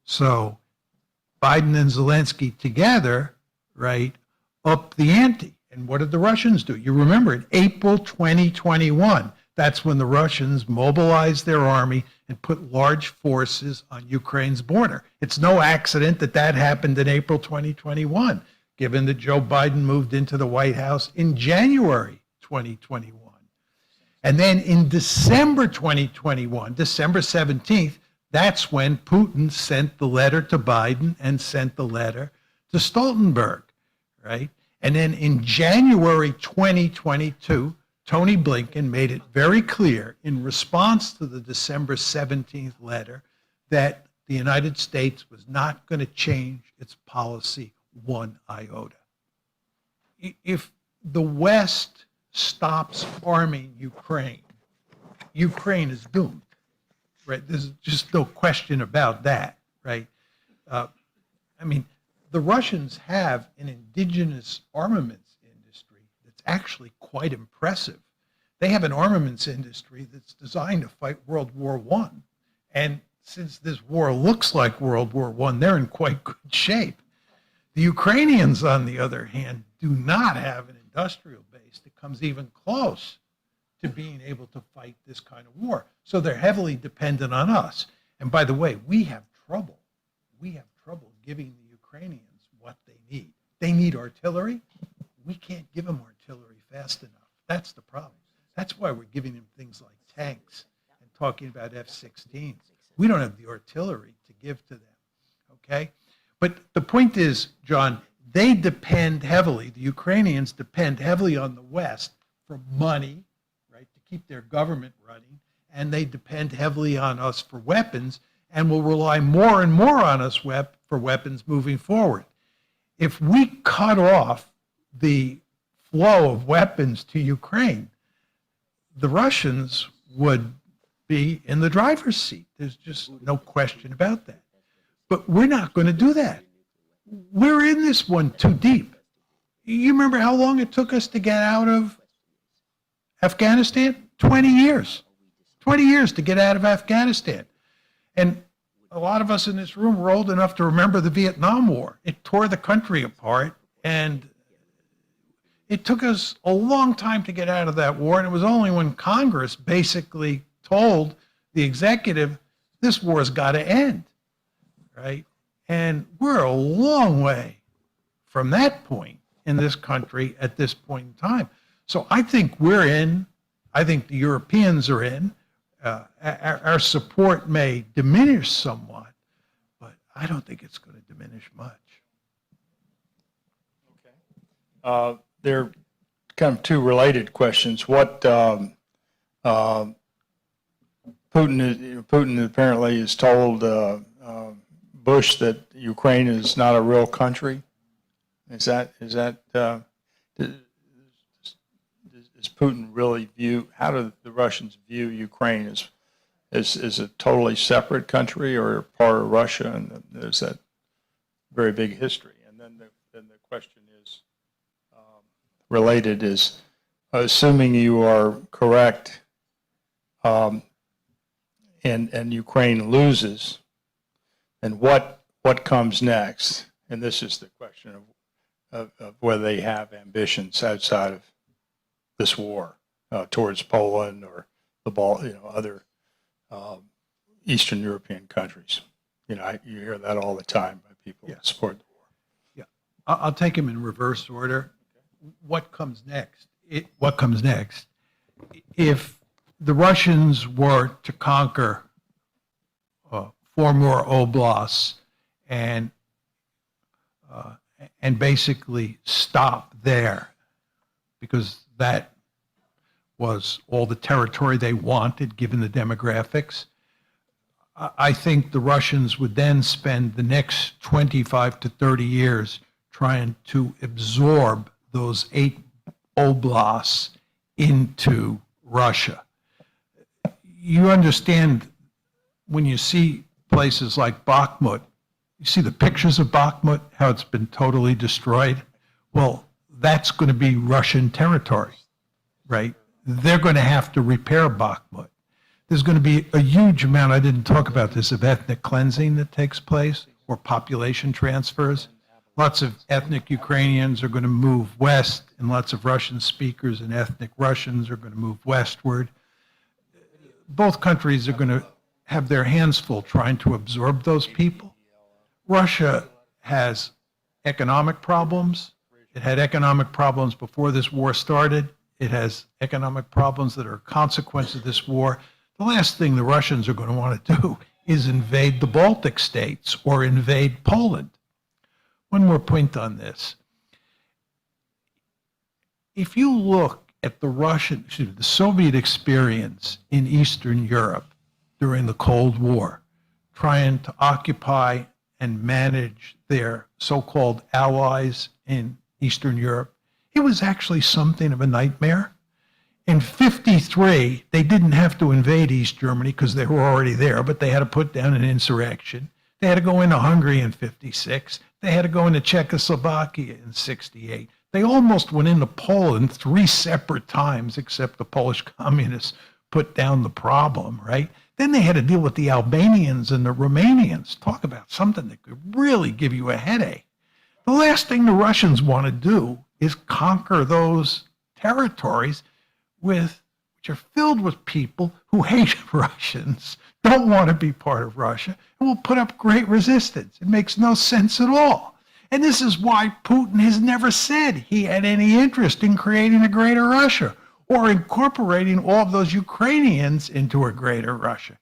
So Biden and Zelensky together, right, upped the ante. And what did the Russians do? You remember in April 2021, that's when the Russians mobilized their army and put large forces on Ukraine's border. It's no accident that that happened in April 2021, given that Joe Biden moved into the White House in January 2021. And then in December 2021, December 17th, that's when Putin sent the letter to Biden and sent the letter to Stoltenberg, right? And then in January 2022, Tony Blinken made it very clear in response to the December 17th letter that the United States was not going to change its policy one iota. If the West stops arming Ukraine, Ukraine is doomed, right? There's just no question about that, right? I mean, the Russians have an indigenous armaments industry that's actually quite impressive. They have an armaments industry that's designed to fight World War I. And since this war looks like World War I, they're in quite good shape. The Ukrainians, on the other hand, do not have an industrial base that comes even close to being able to fight this kind of war. So they're heavily dependent on us. And by the way, we have trouble. We have trouble giving the Ukrainians what they need. They need artillery. We can't give them artillery fast enough. That's the problem. That's why we're giving them things like tanks and talking about F-16s. We don't have the artillery to give to them, okay? But the point is, John, they depend heavily, the Ukrainians depend heavily on the West for money, right, to keep their government running, and they depend heavily on us for weapons and will rely more and more on us for weapons moving forward. If we cut off the flow of weapons to Ukraine, the Russians would be in the driver's seat. There's just no question about that. But we're not going to do that. We're in this one too deep. You remember how long it took us to get out of Afghanistan? 20 years. 20 years to get out of Afghanistan. And a lot of us in this room were old enough to remember the Vietnam War. It tore the country apart, and it took us a long time to get out of that war, and it was only when Congress basically told the executive, this war's got to end, right? And we're a long way from that point in this country at this point in time. So I think we're in. I think the Europeans are in. Our support may diminish somewhat, but I don't think it's going to diminish much. Okay. There are kind of two related questions. What Putin apparently has told Bush that Ukraine is not a real country. Does Putin really view, how do the Russians view Ukraine as a totally separate country or part of Russia? And there's that very big history. And then the question is, related is, assuming you are correct, and Ukraine loses, then what comes next? And this is the question of whether they have ambitions outside of this war towards Poland or other Eastern European countries. You hear that all the time by people who support the war. Yeah, I'll take them in reverse order. What comes next? What comes next? If the Russians were to conquer 4 more oblasts and basically stop there, because that was all the territory they wanted, given the demographics, I think the Russians would then spend the next 25 to 30 years trying to absorb those 8 oblasts into Russia. You understand, when you see places like Bakhmut, you see the pictures of Bakhmut, how it's been totally destroyed. Well, that's going to be Russian territory, right? They're going to have to repair Bakhmut. There's going to be a huge amount, I didn't talk about this, of ethnic cleansing that takes place, or population transfers. Lots of ethnic Ukrainians are going to move west, and lots of Russian speakers and ethnic Russians are going to move westward. Both countries are going to have their hands full trying to absorb those people. Russia has economic problems. It had economic problems before this war started. It has economic problems that are a consequence of this war. The last thing the Russians are going to want to do is invade the Baltic states or invade Poland. One more point on this. If you look at the Soviet experience in Eastern Europe during the Cold War, trying to occupy and manage their so-called allies in Eastern Europe, it was actually something of a nightmare. In 1953, they didn't have to invade East Germany because they were already there, but they had to put down an insurrection. They had to go into Hungary in 1956. They had to go into Czechoslovakia in 1968. They almost went into Poland 3 separate times, except the Polish communists put down the problem, right? Then they had to deal with the Albanians and the Romanians. Talk about something that could really give you a headache. The last thing the Russians want to do is conquer those territories which are filled with people who hate Russians, don't want to be part of Russia, and will put up great resistance. It makes no sense at all. And this is why Putin has never said he had any interest in creating a greater Russia or incorporating all of those Ukrainians into a greater Russia.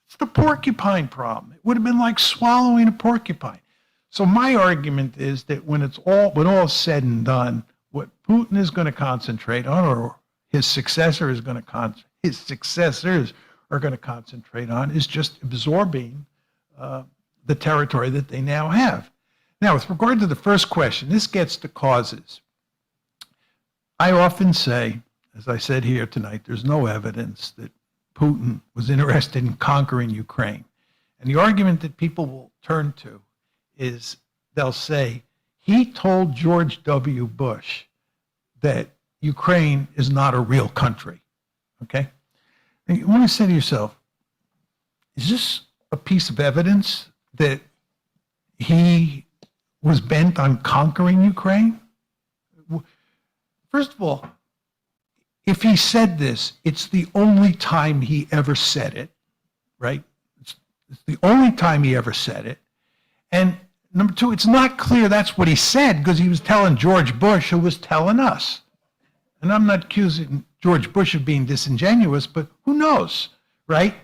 It's the porcupine problem. It would have been like swallowing a porcupine. So my argument is that when all is said and done, what Putin is going to concentrate on, or his successors are going to concentrate on, is just absorbing the territory that they now have. Now, with regard to the first question, this gets to causes. I often say, as I said here tonight, there's no evidence that Putin was interested in conquering Ukraine. And the argument that people will turn to is they'll say, he told George W. Bush that Ukraine is not a real country, okay? And you want to say to yourself, is this a piece of evidence that he was bent on conquering Ukraine? First of all, if he said this, it's the only time he ever said it, right? It's the only time he ever said it. And number two, it's not clear that's what he said, because he was telling George Bush, who was telling us. And I'm not accusing George Bush of being disingenuous, but who knows, right?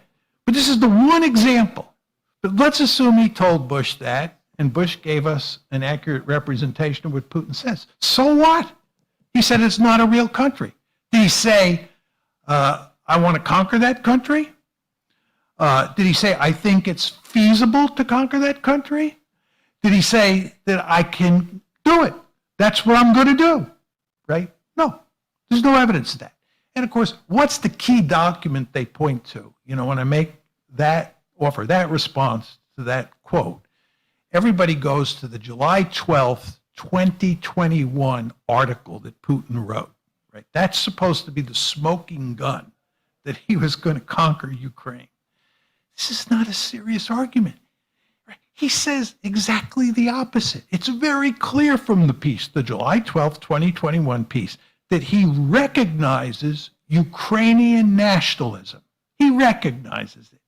But this is the one example. But let's assume he told Bush that, and Bush gave us an accurate representation of what Putin says. So what? He said it's not a real country. Did he say, I want to conquer that country? Did he say, I think it's feasible to conquer that country? Did he say that I can do it? That's what I'm going to do, right? No, there's no evidence of that. And of course, what's the key document they point to? You know, when I make that offer, that response to that quote, everybody goes to the July 12th, 2021 article that Putin wrote, right? That's supposed to be the smoking gun that he was going to conquer Ukraine. This is not a serious argument. Right? He says exactly the opposite. It's very clear from the piece, the July 12th, 2021 piece, that he recognizes Ukrainian nationalism. He recognizes it.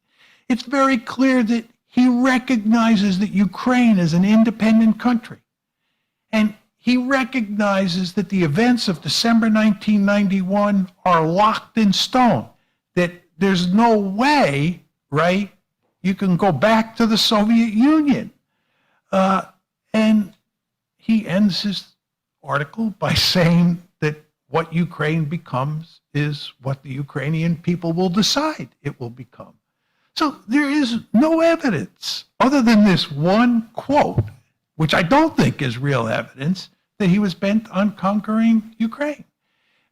It's very clear that he recognizes that Ukraine is an independent country. And he recognizes that the events of December 1991 are locked in stone, that there's no way, right, you can go back to the Soviet Union. And he ends his article by saying that what Ukraine becomes is what the Ukrainian people will decide it will become. So there is no evidence other than this one quote, which I don't think is real evidence, that he was bent on conquering Ukraine.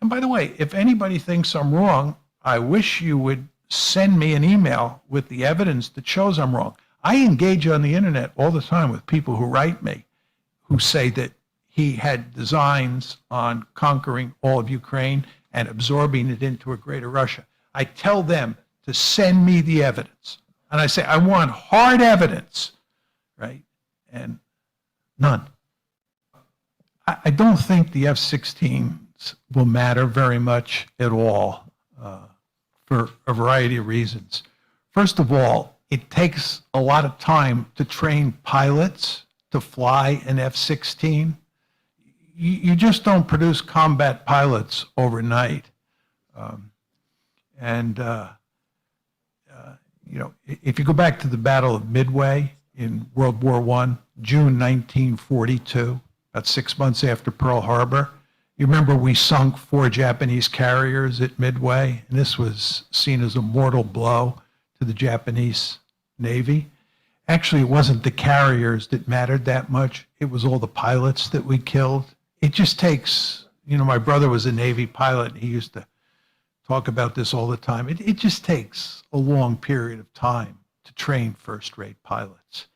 And by the way, if anybody thinks I'm wrong, I wish you would send me an email with the evidence that shows I'm wrong. I engage on the internet all the time with people who write me, who say that he had designs on conquering all of Ukraine and absorbing it into a greater Russia. I tell them to send me the evidence. And I say, I want hard evidence, right? And none. I don't think the F-16s will matter very much at all for a variety of reasons. First of all, it takes a lot of time to train pilots to fly an F-16. You just don't produce combat pilots overnight. You know, if you go back to the Battle of Midway in World War I, June 1942, about 6 months after Pearl Harbor, you remember we sunk 4 Japanese carriers at Midway, and this was seen as a mortal blow to the Japanese Navy. Actually, it wasn't the carriers that mattered that much. It was all the pilots that we killed. It just takes, you know, my brother was a Navy pilot, and he used to talk about this all the time. It just takes a long period of time to train first-rate pilots.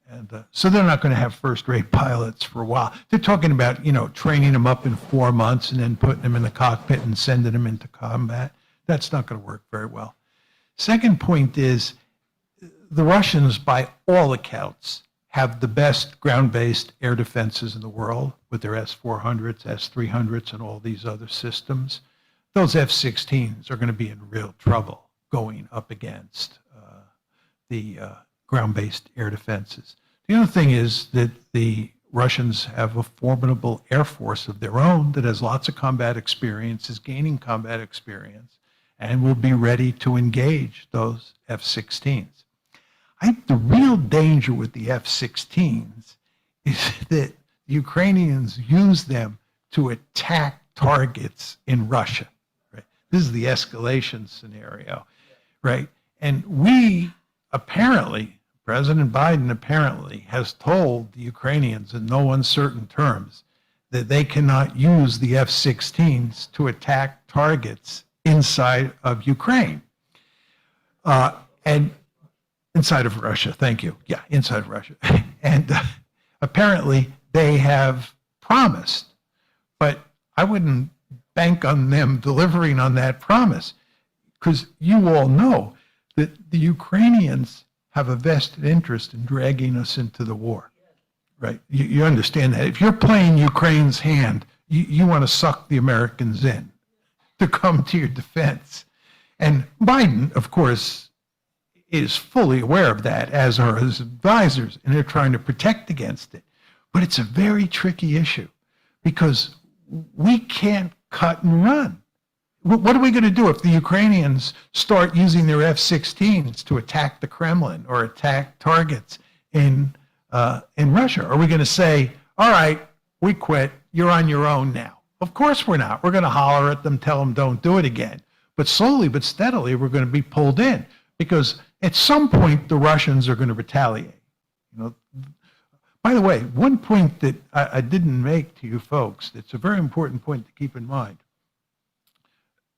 And so they're not going to have first-rate pilots for a while. They're talking about, you know, training them up in 4 months and then putting them in the cockpit and sending them into combat. That's not going to work very well. Second point is the Russians, by all accounts, have the best ground-based air defenses in the world with their S-400s, S-300s, and all these other systems. Those F-16s are going to be in real trouble going up against the ground-based air defenses. The other thing is that the Russians have a formidable air force of their own that has lots of combat experience, is gaining combat experience, and will be ready to engage those F-16s. I think the real danger with the F-16s is that the Ukrainians use them to attack targets in Russia. Right? This is the escalation scenario, right? And we apparently, President Biden apparently has told the Ukrainians in no uncertain terms that they cannot use the F-16s to attack targets inside of Ukraine. And inside of Russia, thank you. Yeah, inside of Russia. And apparently they have promised, but I wouldn't bank on them delivering on that promise, because you all know that the Ukrainians have a vested interest in dragging us into the war, right? You understand that. If you're playing Ukraine's hand, you want to suck the Americans in to come to your defense. And Biden, of course, is fully aware of that, as are his advisors, and they're trying to protect against it. But it's a very tricky issue because we can't cut and run. What are we going to do if the Ukrainians start using their F-16s to attack the Kremlin or attack targets in Russia? Are we going to say, all right, we quit, you're on your own now? Of course we're not. We're going to holler at them, tell them don't do it again. But slowly but steadily, we're going to be pulled in because at some point the Russians are going to retaliate. You know, by the way, one point that I didn't make to you folks, that's a very important point to keep in mind.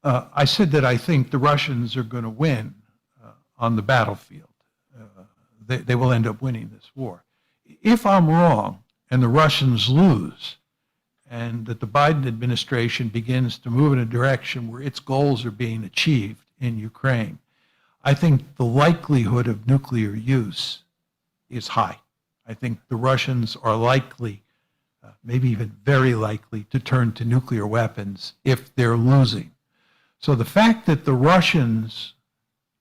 I said that I think the Russians are going to win on the battlefield. They will end up winning this war. If I'm wrong and the Russians lose, and that the Biden administration begins to move in a direction where its goals are being achieved in Ukraine, I think the likelihood of nuclear use is high. I think the Russians are likely, maybe even very likely, to turn to nuclear weapons if they're losing. So the fact that the Russians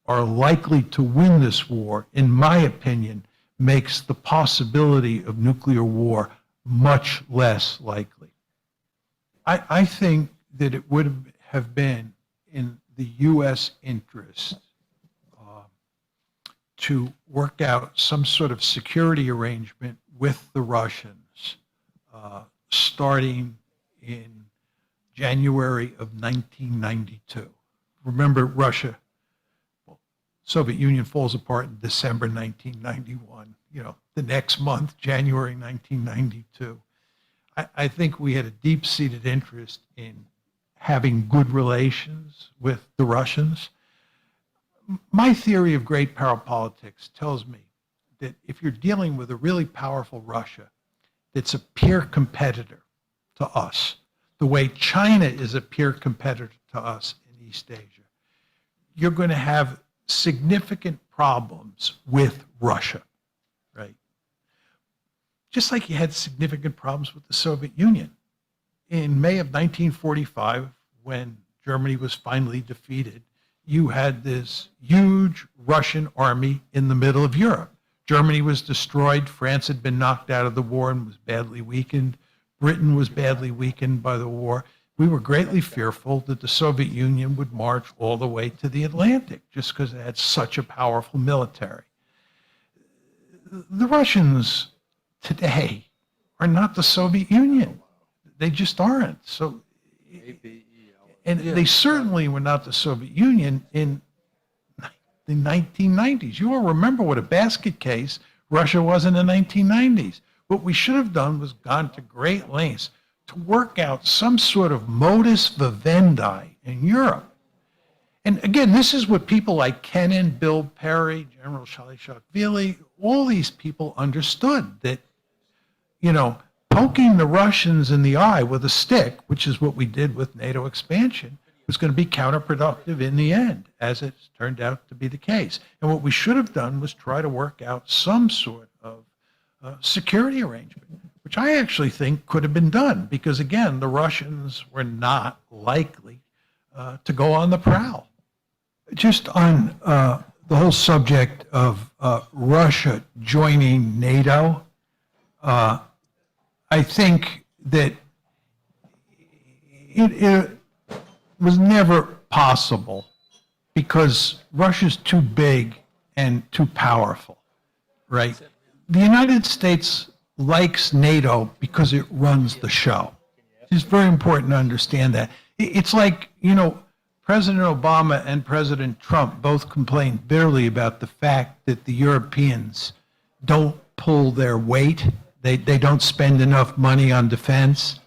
are likely to win this war, in my opinion, makes the possibility of nuclear war much less likely. I think that it would have been in the U.S. interest to work out some sort of security arrangement with the Russians starting in January of 1992. Remember, Soviet Union falls apart in December 1991. You know, the next month, January 1992. I think we had a deep-seated interest in having good relations with the Russians. My theory of great power politics tells me that if you're dealing with a really powerful Russia that's a peer competitor to us, the way China is a peer competitor to us in East Asia, you're going to have significant problems with Russia, right? Just like you had significant problems with the Soviet Union. In May of 1945, when Germany was finally defeated, you had this huge Russian army in the middle of Europe. Germany was destroyed. France had been knocked out of the war and was badly weakened. Britain was badly weakened by the war. We were greatly fearful that the Soviet Union would march all the way to the Atlantic just because it had such a powerful military. The Russians today are not the Soviet Union. They just aren't. So, and they certainly were not the Soviet Union in the 1990s. You all remember what a basket case Russia was in the 1990s. What we should have done was gone to great lengths to work out some sort of modus vivendi in Europe. And again, this is what people like Kennan, Bill Perry, General Shalishashvili, all these people understood, that, you know, poking the Russians in the eye with a stick, which is what we did with NATO expansion, was going to be counterproductive in the end, as it's turned out to be the case. And what we should have done was try to work out some sort of security arrangement, which I actually think could have been done, because again, the Russians were not likely to go on the prowl. Just on the whole subject of Russia joining NATO, I think that it was never possible because Russia's too big and too powerful, right? The United States likes NATO because it runs the show. It's very important to understand that. It's like, you know, President Obama and President Trump both complained bitterly about the fact that the Europeans don't pull their weight. They don't spend enough money on defense.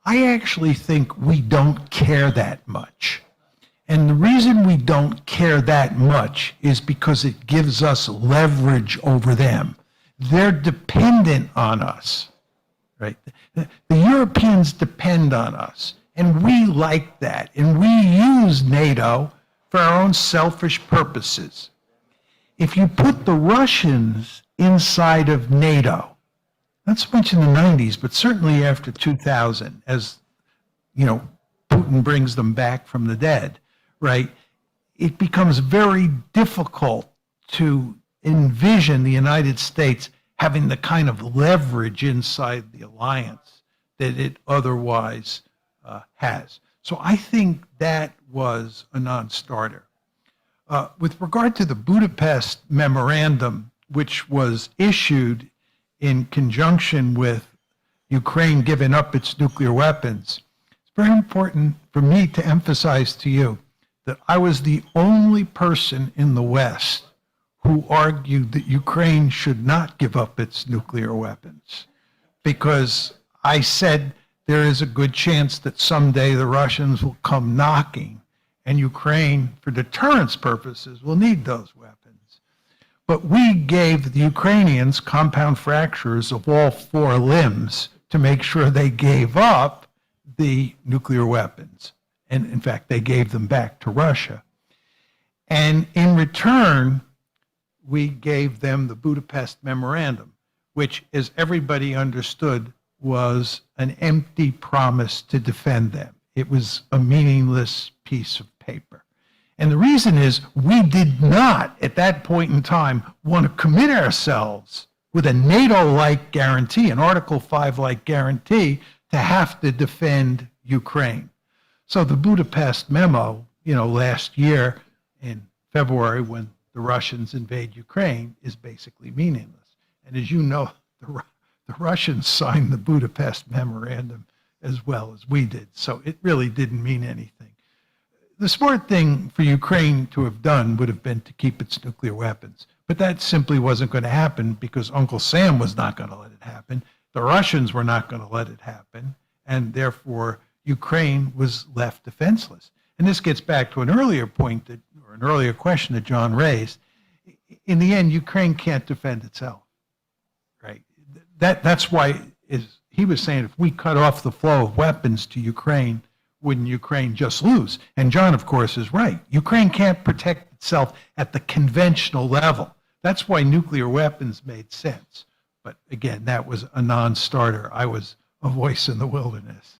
I actually think we don't care that much. And the reason we don't care that much is because it gives us leverage over them. They're dependent on us, right? The Europeans depend on us, and we like that. And we use NATO for our own selfish purposes. If you put the Russians inside of NATO, not so much in the 90s, but certainly after 2000, as, you know, Putin brings them back from the dead, right? It becomes very difficult to envision the United States having the kind of leverage inside the alliance that it otherwise has. So I think that was a non-starter. With regard to the Budapest Memorandum, which was issued in conjunction with Ukraine giving up its nuclear weapons, it's very important for me to emphasize to you that I was the only person in the West who argued that Ukraine should not give up its nuclear weapons, because I said there is a good chance that someday the Russians will come knocking, and Ukraine, for deterrence purposes, will need those weapons. But we gave the Ukrainians compound fractures of all 4 limbs to make sure they gave up the nuclear weapons. And in fact, they gave them back to Russia. And in return, we gave them the Budapest Memorandum, which, as everybody understood, was an empty promise to defend them. It was a meaningless piece of paper. And the reason is we did not, at that point in time, want to commit ourselves with a NATO-like guarantee, an Article 5-like guarantee, to have to defend Ukraine. So the Budapest Memo, last year in February, when the Russians invade Ukraine, is basically meaningless. And as you know, the Russians signed the Budapest Memorandum as well as we did. So it really didn't mean anything. The smart thing for Ukraine to have done would have been to keep its nuclear weapons. But that simply wasn't going to happen because Uncle Sam was not going to let it happen. The Russians were not going to let it happen. And therefore, Ukraine was left defenseless. And this gets back to an earlier point or an earlier question that John raised. In the end, Ukraine can't defend itself, right? That's why he was saying if we cut off the flow of weapons to Ukraine, wouldn't Ukraine just lose? And John, of course, is right. Ukraine can't protect itself at the conventional level. That's why nuclear weapons made sense. But again, that was a non-starter. I was a voice in the wilderness.